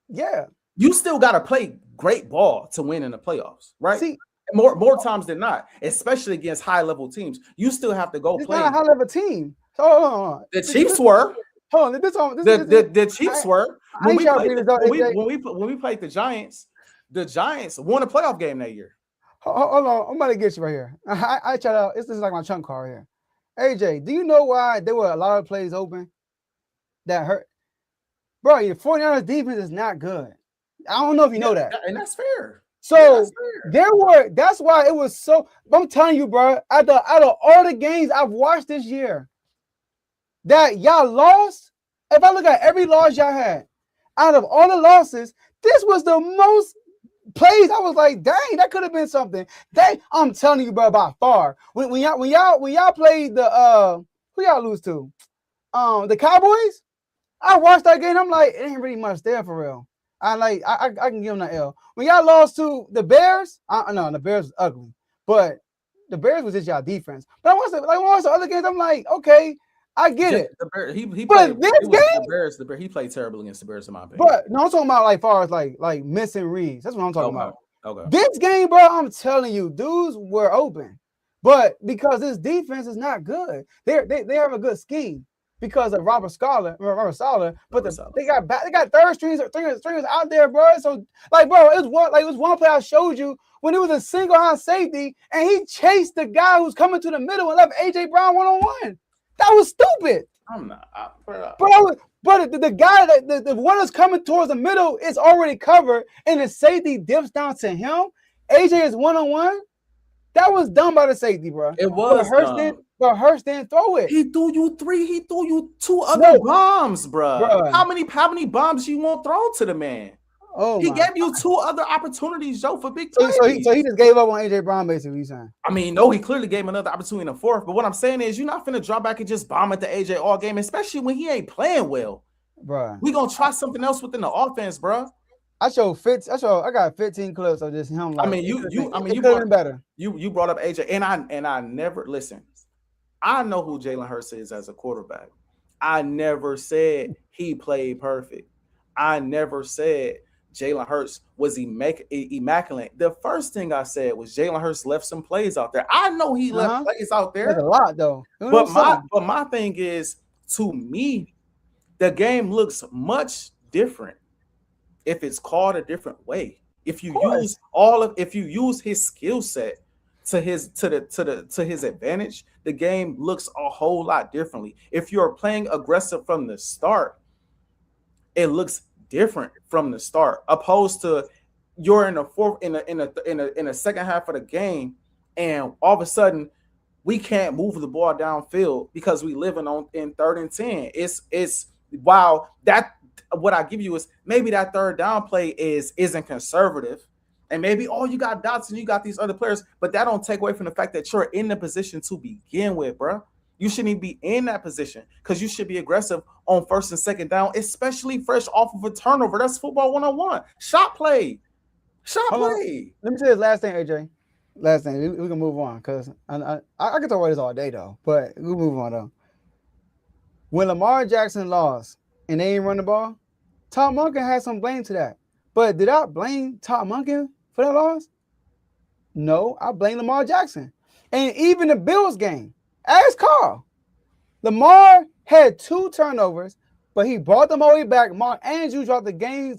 Yeah. You still got to play great ball to win in the playoffs, right? See, more times than not, especially against high-level teams. You still have to go play. It's not a high-level team. So, the Chiefs were. Hold on, the Chiefs were. When we played the Giants won a playoff game that year. Hold on, I'm about to get you right here. I try to. This is like my trump card here. AJ, do you know why there were a lot of plays open that hurt? Bro, your 49ers defense is not good. I don't know if you know that. And that's fair. So that's why it was so. I'm telling you, bro, out of all the games I've watched this year that y'all lost, if I look at every loss y'all had, out of all the losses, this was the most plays. I was like, dang, that could have been something. I'm telling you, bro, by far. When y'all played the who y'all lose to? The Cowboys. I watched that game. I'm like, it ain't really much there for real. I can give them the L. When y'all lost to the Bears, no, the Bears was ugly, but the Bears was just y'all defense. But I watched the other games. I'm like, okay, I get it. He played terrible against the Bears in my opinion. But no, I'm talking about like far as like missing reads. That's what I'm talking about. Okay. This game, bro, I'm telling you, dudes were open, but because this defense is not good, they have a good scheme because of Robert Saleh, but they got third stringers out there, bro. So like, bro, it was one play I showed you when it was a single high safety and he chased the guy who's coming to the middle and left AJ Brown 1-on-1. That was stupid. I'm not. But the guy the one that's coming towards the middle is already covered, and the safety dips down to him. AJ is 1-on-1. That was done by the safety, bro. It was. But Hurts didn't throw it. He threw you 3. He threw you 2 other bombs, bro. How many bombs you won't throw to the man? Oh, he gave you 2 other opportunities, Joe, for big plays. So he just gave up on AJ Brown, basically. You're saying? I mean, no, he clearly gave him another opportunity in the 4th. But what I'm saying is, you're not finna drop back and just bomb at the AJ all game, especially when he ain't playing well, bro. We gonna try something else within the offense, bro. I got 15 clips of just him. Like, you brought up AJ, and I never listen. I know who Jalen Hurts is as a quarterback. I never said he played perfect. I never said Jalen Hurts was immaculate. The first thing I said was Jalen Hurts left some plays out there. I know he left plays out there. There's a lot though. But my thing is, to me, the game looks much different if it's called a different way. If you use his skill set to his advantage, the game looks a whole lot differently. If you're playing aggressive from the start, it looks different from the start, opposed to you're in the fourth in the second half of the game, and all of a sudden we can't move the ball downfield because we living on in 3rd and 10. It's wow, that what I give you is maybe that third down play isn't conservative. And maybe you got Dotson, you got these other players, but that don't take away from the fact that you're in the position to begin with, bro. You shouldn't even be in that position because you should be aggressive on 1st and 2nd down, especially fresh off of a turnover. That's football 101. Shot play. Let me say this last thing, AJ. Last thing, we can move on because I can talk about this all day though, but we'll move on though. When Lamar Jackson lost and they ain't run the ball, Tom Monken had some blame to that. But did I blame Tom Monken for that loss? No, I blame Lamar Jackson. And even the Bills game, ask Carl. Lamar had 2 turnovers, but he brought them all the way back. Mark Andrews dropped the game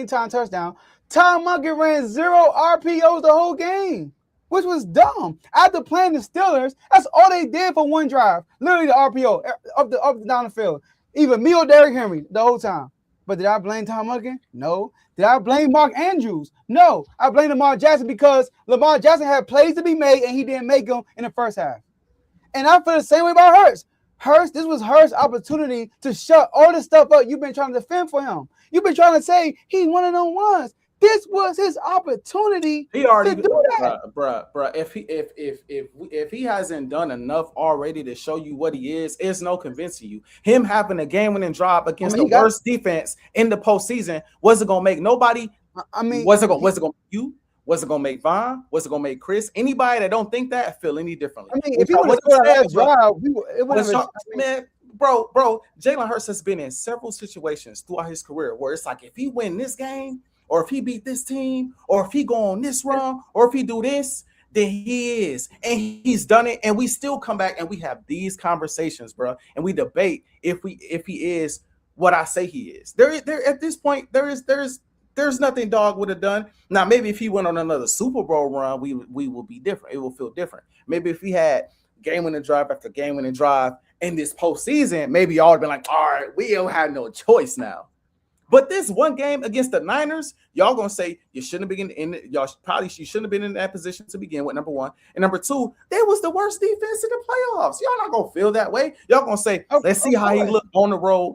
time touchdown. Tom Monken ran 0 RPOs the whole game, which was dumb. After playing the Steelers, that's all they did for one drive. Literally the RPO up down the field. Even me or Derrick Henry the whole time. But did I blame Tom Monken? No. Did I blame Mark Andrews? No. I blame Lamar Jackson because Lamar Jackson had plays to be made and he didn't make them in the first half. And I feel the same way about Hurts. This was Hurts' opportunity to shut all the stuff up you've been trying to defend for him. You've been trying to say he's one of them ones. This was his opportunity to do that, bruh. If he hasn't done enough already to show you what he is, it's no convincing you. Him having a game-winning drive against the worst defense in the postseason wasn't gonna make nobody. Was it gonna make you? Was it gonna make Vaughn? Was it gonna make Chris? Anybody that don't think that feel any differently? If he would have scored that drive, it would have. Man, bro, Jalen Hurts has been in several situations throughout his career where it's like if he win this game, or if he beat this team, or if he go on this run, or if he do this, then he is. And he's done it, and we still come back and we have these conversations, bro, and we debate if he is what I say he is. There at this point, there's nothing Dog would have done. Now, maybe if he went on another Super Bowl run, we will be different. It will feel different. Maybe if he had game-winning drive after game-winning drive in this postseason, maybe y'all would have been like, all right, we don't have no choice now. But this one game against the Niners, y'all gonna say you shouldn't have been you shouldn't have been in that position to begin with. Number one, and number two, that was the worst defense in the playoffs. Y'all not gonna feel that way. Y'all gonna say, let's see how he look on the road.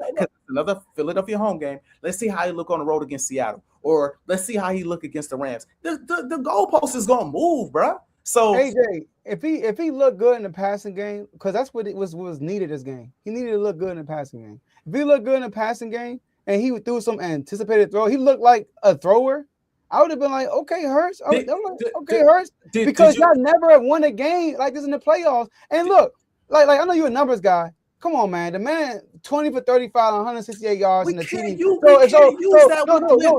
Another Philadelphia home game. Let's see how he look on the road against Seattle, or let's see how he look against the Rams. The goalpost is gonna move, bro. So AJ, if he looked good in the passing game, because that's what it was needed this game. He needed to look good in the passing game. If he looked good in the passing game, and he threw some anticipated throw, he looked like a thrower, I would have been like, okay, Hurts. Hurts. Because y'all never have won a game like this in the playoffs. And look, like I know you're a numbers guy. Come on, man. The man 20 for 35, 168 yards in the TD.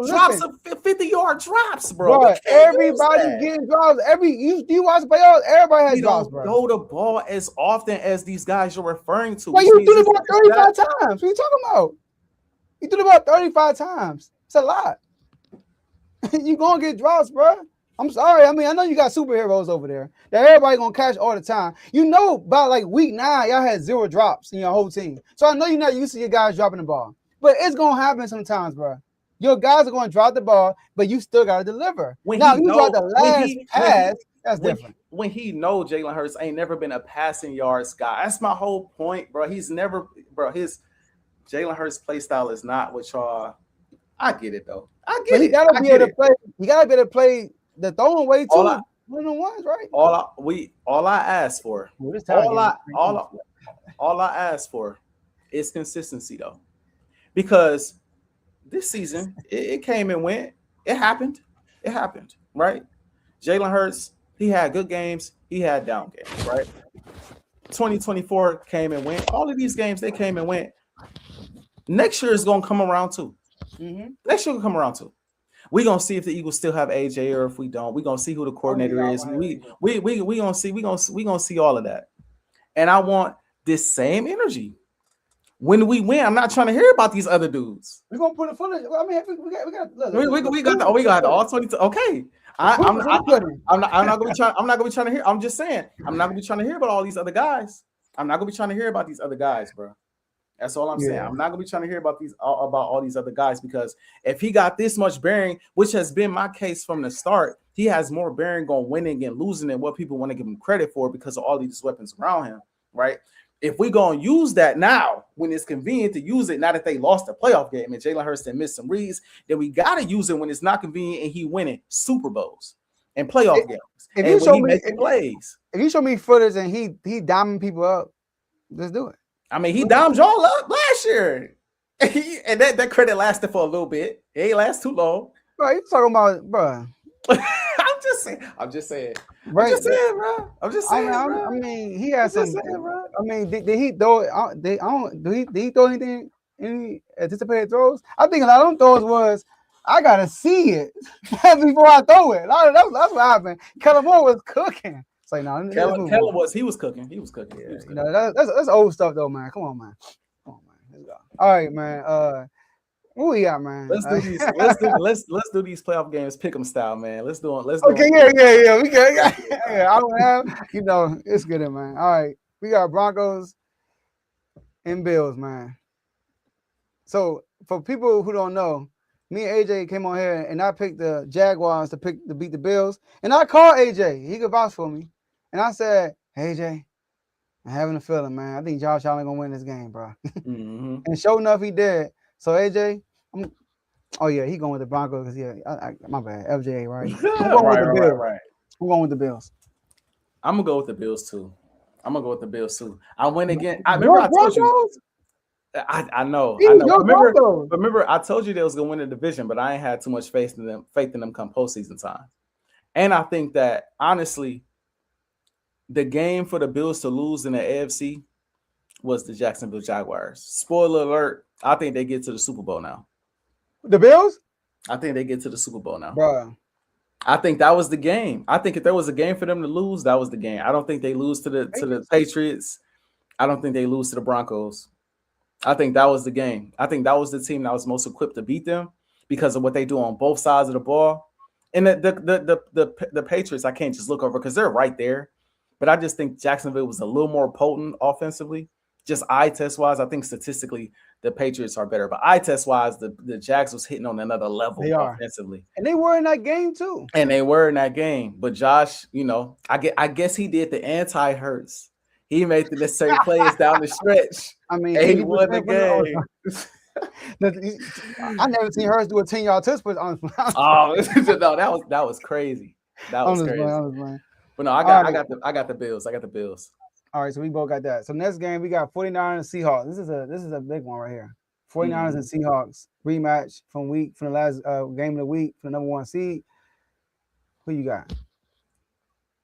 Drops of 50-yard drops, bro. Everybody's getting drops. You watch the playoffs, everybody has drops, bro. Throw the ball as often as these guys you're referring to. Well, you threw the ball 35 times. What are you talking about? You threw the ball 35 times. It's a lot. You gonna get drops, bro. I'm sorry. I mean, I know you got superheroes over there that everybody gonna catch all the time. You know, by like week 9, y'all had 0 drops in your whole team. So I know you're not used to your guys dropping the ball, but it's gonna happen sometimes, bro. Your guys are gonna drop the ball, but you still gotta deliver. Drop the last pass. That's different. When he knows Jalen Hurts ain't never been a passing yards guy. That's my whole point, bro. He's never, bro. His Jalen Hurts' play style is not what y'all. I get it though. I get it. He gotta be able to play. You gotta be able to play the throwing way too. One of the ones, right? All I ask for. All I ask for is consistency though, because this season it came and went. It happened, right? Jalen Hurts, he had good games. He had down games, right? 2024 came and went. All of these games they came and went. Next year is gonna come around too. Next year will come around too. We're gonna see if the Eagles still have AJ or if we don't. We're gonna see who the coordinator is. We gonna see all of that. And I want this same energy when we win. I'm not trying to hear about these other dudes. We're gonna put it full of. I mean, we got all 22. Okay. I'm not gonna be trying to hear. I'm just saying I'm not gonna be trying to hear about all these other guys. I'm not gonna be trying to hear about these other guys, bro. That's all I'm saying. Yeah. I'm not gonna be trying to hear about all these other guys, because if he got this much bearing, which has been my case from the start, he has more bearing on winning and losing than what people want to give him credit for because of all these weapons around him, right? If we gonna use that now when it's convenient to use it, now that they lost the playoff game and Jalen Hurts and missed some reads, then we gotta use it when it's not convenient and he winning Super Bowls and playoff games. If and you when show he me making plays. if you show me footage and he diming people up, let's do it. I mean, he dimed y'all up last year. And that credit lasted for a little bit. It ain't last too long. Bro, you talking about, bro? I'm just saying. Right? I'm just saying, bro. I'm just saying, bro. I mean, he has some. Saying, bro. I mean, did he throw? Did he throw anything? Any anticipated throws? I think a lot of them throws was, I gotta see it before I throw it. That's what happened. Kellen Moore was cooking. It's like, no, Kellen was cooking. He was cooking. Yeah, you know, that's old stuff though, man. Come on, man. Let's go. All right, man. What we got, man? Let's do these. Let's do these playoff games, pick 'em style, man. Let's do it. Okay, yeah. We got. Yeah, I don't have. You know, it's good, man. All right, we got Broncos and Bills, man. So for people who don't know, me and AJ came on here and I picked the Jaguars to beat the Bills, and I called AJ. He could vouch for me, and I said, "Hey, AJ, I'm having a feeling, man. I think Josh Allen gonna win this game, bro." Mm-hmm. And sure enough, he did. So AJ, he going with the Broncos because my bad, FJ, right? I'm going with the Bills. Right. I'm going with the Bills. I'm gonna go with the Bills too. I went again. I remember I told you. I know. Remember, I told you they was gonna win the division, but I ain't had too much faith in them come postseason time. And I think that honestly, the game for the Bills to lose in the AFC was the Jacksonville Jaguars. Spoiler alert, I think they get to the Super Bowl now. The Bills? I think they get to the Super Bowl now. Bro. I think that was the game. I think if there was a game for them to lose, that was the game. I don't think they lose to the Patriots. I don't think they lose to the Broncos. I think that was the game. I think that was the team that was most equipped to beat them because of what they do on both sides of the ball. And the Patriots, I can't just look over because they're right there. But I just think Jacksonville was a little more potent offensively. Just eye test wise, I think statistically the Patriots are better. But eye test wise, the Jags was hitting on another level offensively. And they were in that game too. But Josh, you know, I guess he did the anti-Hurts. He made the necessary plays down the stretch. I mean, he won the game. I never seen Hurts do a 10-yard touch push. No, that was crazy. That was crazy. But no, I got the Bills. I got the Bills. All right, so we both got that. So next game we got 49ers and Seahawks. This is a big one right here. 49ers and Seahawks rematch from the last game of the week for the number 1 seed. Who you got?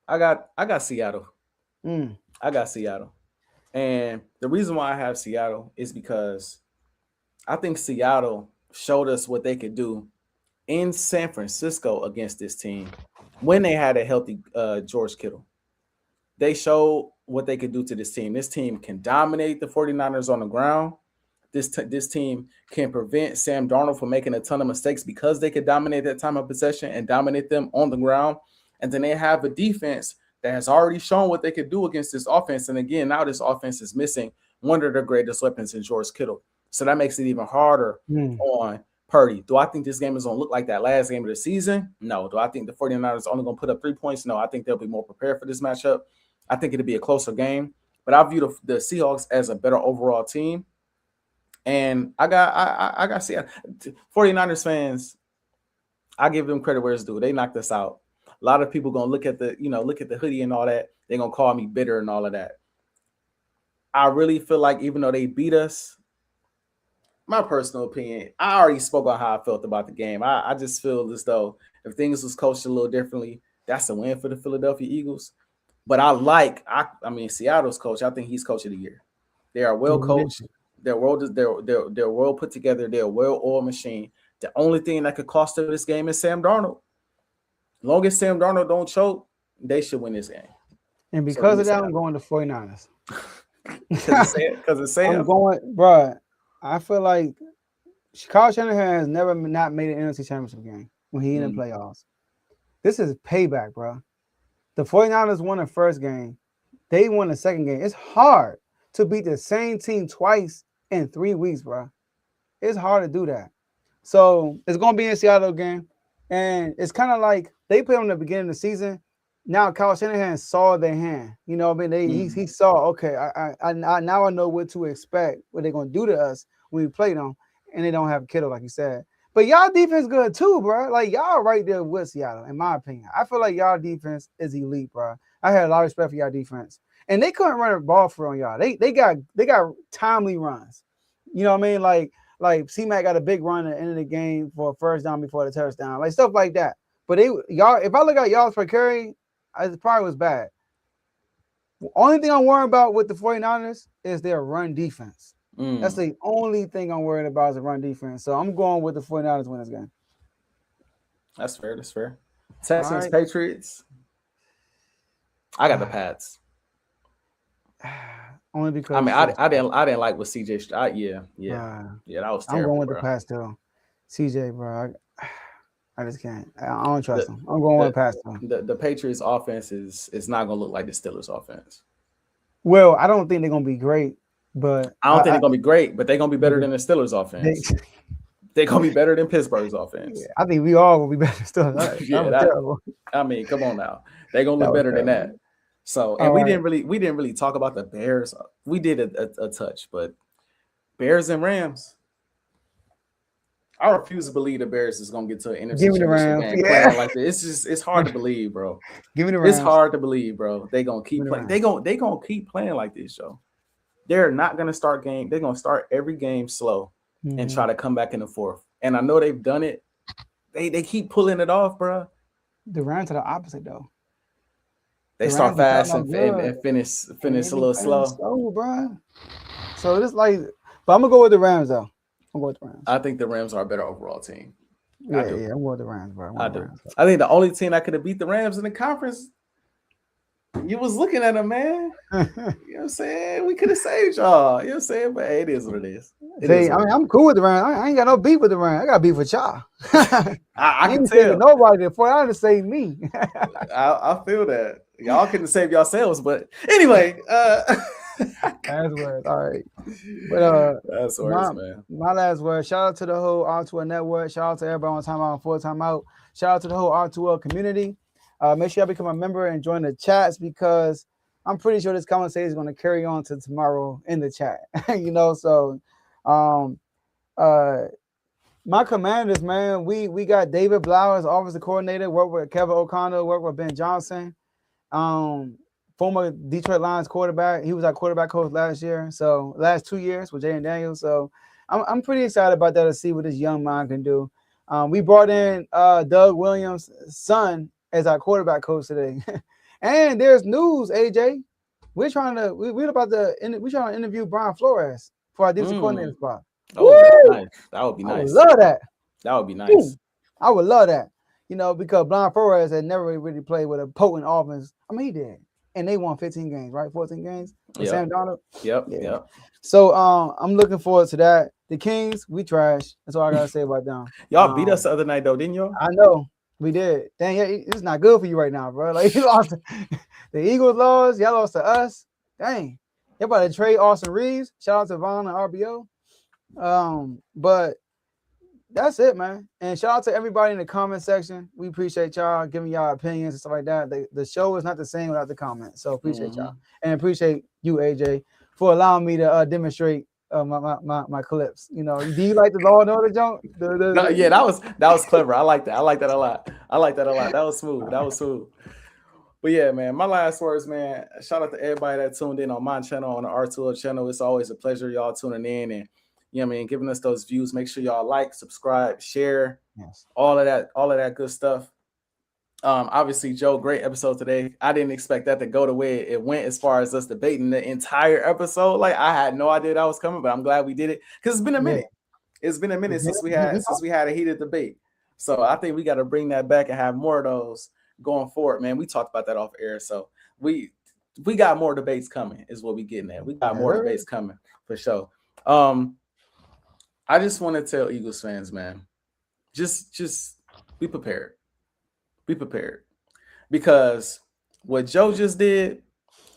I got Seattle. I got Seattle. And the reason why I have Seattle is because I think Seattle showed us what they could do in San Francisco against this team when they had a healthy George Kittle. They showed what they could do to this team. This team can dominate the 49ers on the ground. This team can prevent Sam Darnold from making a ton of mistakes because they could dominate that time of possession and dominate them on the ground. And then they have a defense that has already shown what they could do against this offense. And again, now this offense is missing one of their greatest weapons in George Kittle. So that makes it even harder on Purdy. Do I think this game is going to look like that last game of the season? No. Do I think the 49ers are only going to put up 3 points? No. I think they'll be more prepared for this matchup. I think it'll be a closer game. But I view the Seahawks as a better overall team. And I got Seattle. 49ers fans, I give them credit where it's due. They knocked us out. A lot of people gonna look at the hoodie and all that. They're gonna call me bitter and all of that. I really feel like even though they beat us, my personal opinion, I already spoke on how I felt about the game. I just feel as though if things was coached a little differently, that's a win for the Philadelphia Eagles. But I mean Seattle's coach. I think he's coach of the year. They are well coached. They're well put together. They're a well-oiled machine. The only thing that could cost them this game is Sam Darnold. Long as Sam Darnold don't choke, they should win this game. And because of that, I'm going to 49ers. Because it's Sam. I'm going, bro. I feel like Kyle Shanahan has never not made an NFC Championship game when he in the playoffs. This is payback, bro. The 49ers won the first game. They won the second game. It's hard to beat the same team twice in 3 weeks, bro. It's hard to do that. So it's gonna be in Seattle again, and it's kind of like they played on the beginning of the season. Now Kyle Shanahan saw their hand. You know what I mean? He saw, okay, I now I know what to expect, what they're gonna do to us when we play them, and they don't have Kittle, like you said. But y'all defense good too, bro. Like y'all right there with Seattle, in my opinion. I feel like y'all defense is elite, bro. I had a lot of respect for y'all defense, and they couldn't run a ball for on y'all. They got timely runs. You know what I mean? Like C-Mac got a big run at the end of the game for a first down before the touchdown, like stuff like that. But y'all, if I look at y'all per carry, it probably was bad. Only thing I'm worried about with the 49ers is their run defense. That's the only thing I'm worried about is the run defense. So I'm going with the 49ers win this game. That's fair. That's fair. Texans, right. Patriots. I got the Pats. Only because I mean, I didn't like what CJ. That was terrible. I'm going with the Pats too. CJ, bro. I just can't. I don't trust him. I'm going with Pats too. The Patriots offense is not gonna look like the Steelers offense. Well, I don't think they're gonna be great, but I don't think they're gonna be great, but they're gonna be better than the Steelers offense. They're gonna be better than Pittsburgh's offense. Yeah, I think we all will be better still. I mean, come on now. They're gonna look better than that. So, and we didn't really talk about the Bears. We did a touch, but Bears and Rams. I refuse to believe the Bears is gonna get to an NFC Championship game playing like this. It's hard to believe, bro. Give me the Rams. It's hard to believe, bro. They gonna keep playing. They gonna keep playing like this, yo. They're not gonna start game. They're gonna start every game slow and try to come back in the fourth. And I know they've done it. They keep pulling it off, bro. The Rams are the opposite though. They start fast and finish a little slow, bro. So it's like, but I'm gonna go with the Rams though. I'm going with the Rams. I think the Rams are a better overall team. Yeah, I'm going with the Rams, bro. I do. I think the only team that could have beat the Rams in the conference, you was looking at them, man. You know what I'm saying? We could have saved y'all. You know what I'm saying? But hey, it is what it is. I'm cool with the Rams. I ain't got no beef with the Rams. I got beef with y'all. I can tell. Nobody the 49ers saved me. I feel that. Y'all couldn't save yourselves, but anyway. Last word. All right. But that's words, man. My last word. Shout out to the whole R2L network. Shout out to everybody on timeout and full timeout. Shout out to the whole R2L community. Make sure y'all become a member and join the chats because I'm pretty sure this conversation is going to carry on to tomorrow in the chat. You know, so my commanders, man, we got David Blowers, offensive coordinator, worked with Kevin O'Connell, worked with Ben Johnson. Former Detroit Lions quarterback. He was our quarterback coach last year. So last 2 years with Jay Daniels. So I'm pretty excited about that to see what this young mind can do. We brought in Doug Williams' son as our quarterback coach today. And there's news, AJ. We're trying to interview Brian Flores for our defensive coordinator spot. Oh, that would be nice. I would love that. That would be nice. Ooh, I would love that. You know, because Brian Flores had never really played with a potent offense. I mean, he did. And they won 15 games, right? 14 games with Sam Darnold. Yep. So I'm looking forward to that. The Kings, we trash. That's all I gotta say about them. Y'all beat us the other night, though, didn't y'all? I know we did. Dang, it's not good for you right now, bro. Like you lost. The Eagles lost. Y'all lost to us. Dang, you're about to trade Austin Reeves. Shout out to Vaughn and RBO. But that's it, man. And shout out to everybody in the comment section. We appreciate y'all giving y'all opinions and stuff like that. The show is not the same without the comments. So appreciate y'all. And appreciate you, AJ, for allowing me to demonstrate my clips. You know, do you like the Law and Order junk? Yeah, that was clever. I like that. I like that a lot. That was smooth. But yeah, man, my last words, man. Shout out to everybody that tuned in on my channel, on the R2L channel. It's always a pleasure y'all tuning in and you know what I mean, giving us those views. Make sure y'all like, subscribe, share, all of that good stuff. Obviously, Joe, great episode today. I didn't expect that to go the way it went as far as us debating the entire episode. Like I had no idea that was coming, but I'm glad we did it because it's been a minute. It's been a minute since we had a heated debate. So I think we got to bring that back and have more of those going forward, man. We talked about that off air, so we got more debates coming. Is what we getting at. We got more debates coming for sure. I just want to tell Eagles fans, man, just be prepared. Be prepared. Because what Joe just did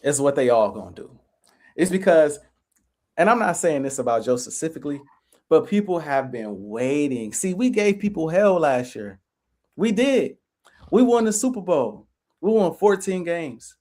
is what they all gonna do. It's because and I'm not saying this about Joe specifically, but people have been waiting. See, we gave people hell last year. We did. We won the Super Bowl. We won 14 games.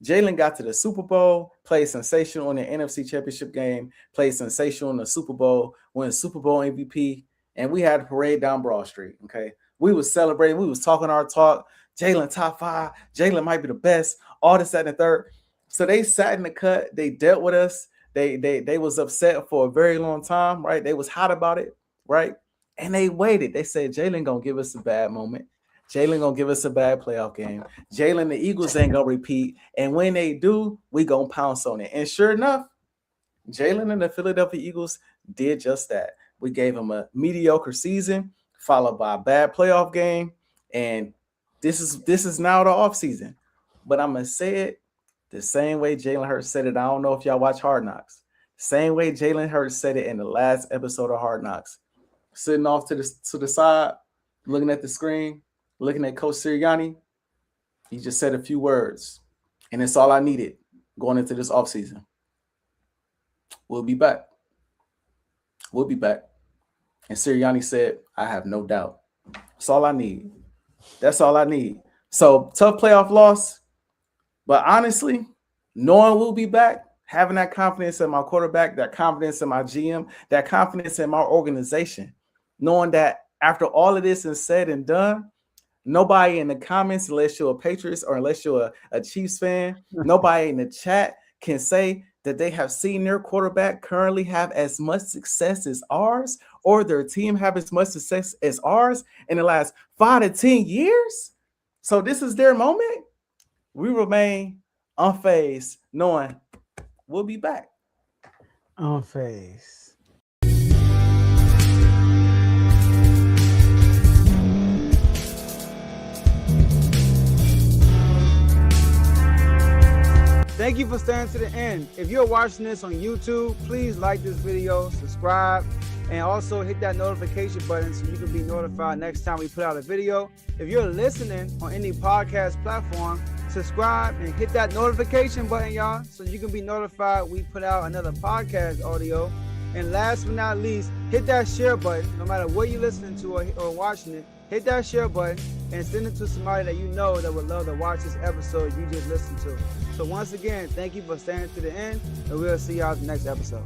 Jalen got to the Super Bowl, played sensational in the NFC Championship game, played sensational in the Super Bowl, won Super Bowl MVP, and we had a parade down Broad Street, okay? We was celebrating. We was talking our talk. Jalen top 5. Jalen might be the best. All this, that, and the third. So they sat in the cut. They dealt with us. They was upset for a very long time, right? They was hot about it, right? And they waited. They said, Jalen gonna give us a bad moment. Jalen gonna give us a bad playoff game. Jalen, the Eagles ain't gonna repeat. And when they do, we gonna pounce on it. And sure enough, Jalen and the Philadelphia Eagles did just that. We gave them a mediocre season, followed by a bad playoff game. And this is now the offseason. But I'm gonna say it the same way Jalen Hurts said it. I don't know if y'all watch Hard Knocks. Same way Jalen Hurts said it in the last episode of Hard Knocks. Sitting off to the side, looking at the screen, looking at Coach Sirianni, he just said a few words, and it's all I needed going into this offseason. We'll be back. We'll be back. And Sirianni said, I have no doubt. That's all I need. That's all I need. So, tough playoff loss, but honestly, knowing we'll be back, having that confidence in my quarterback, that confidence in my GM, that confidence in my organization, knowing that after all of this is said and done, nobody in the comments, unless you're a Patriots or unless you're a Chiefs fan, nobody in the chat can say that they have seen their quarterback currently have as much success as ours, or their team have as much success as ours in the last 5 to 10 years. So this is their moment. We remain unfazed, knowing we'll be back. Unfazed. Thank you for staying to the end. If you're watching this on YouTube, please like this video, subscribe, and also hit that notification button so you can be notified next time we put out a video. If you're listening on any podcast platform, subscribe and hit that notification button, y'all, so you can be notified we put out another podcast audio. And last but not least, hit that share button. No matter what you're listening to or watching it, hit that share button and send it to somebody that you know that would love to watch this episode you just listened to. So once again, thank you for staying to the end, and we'll see y'all in the next episode.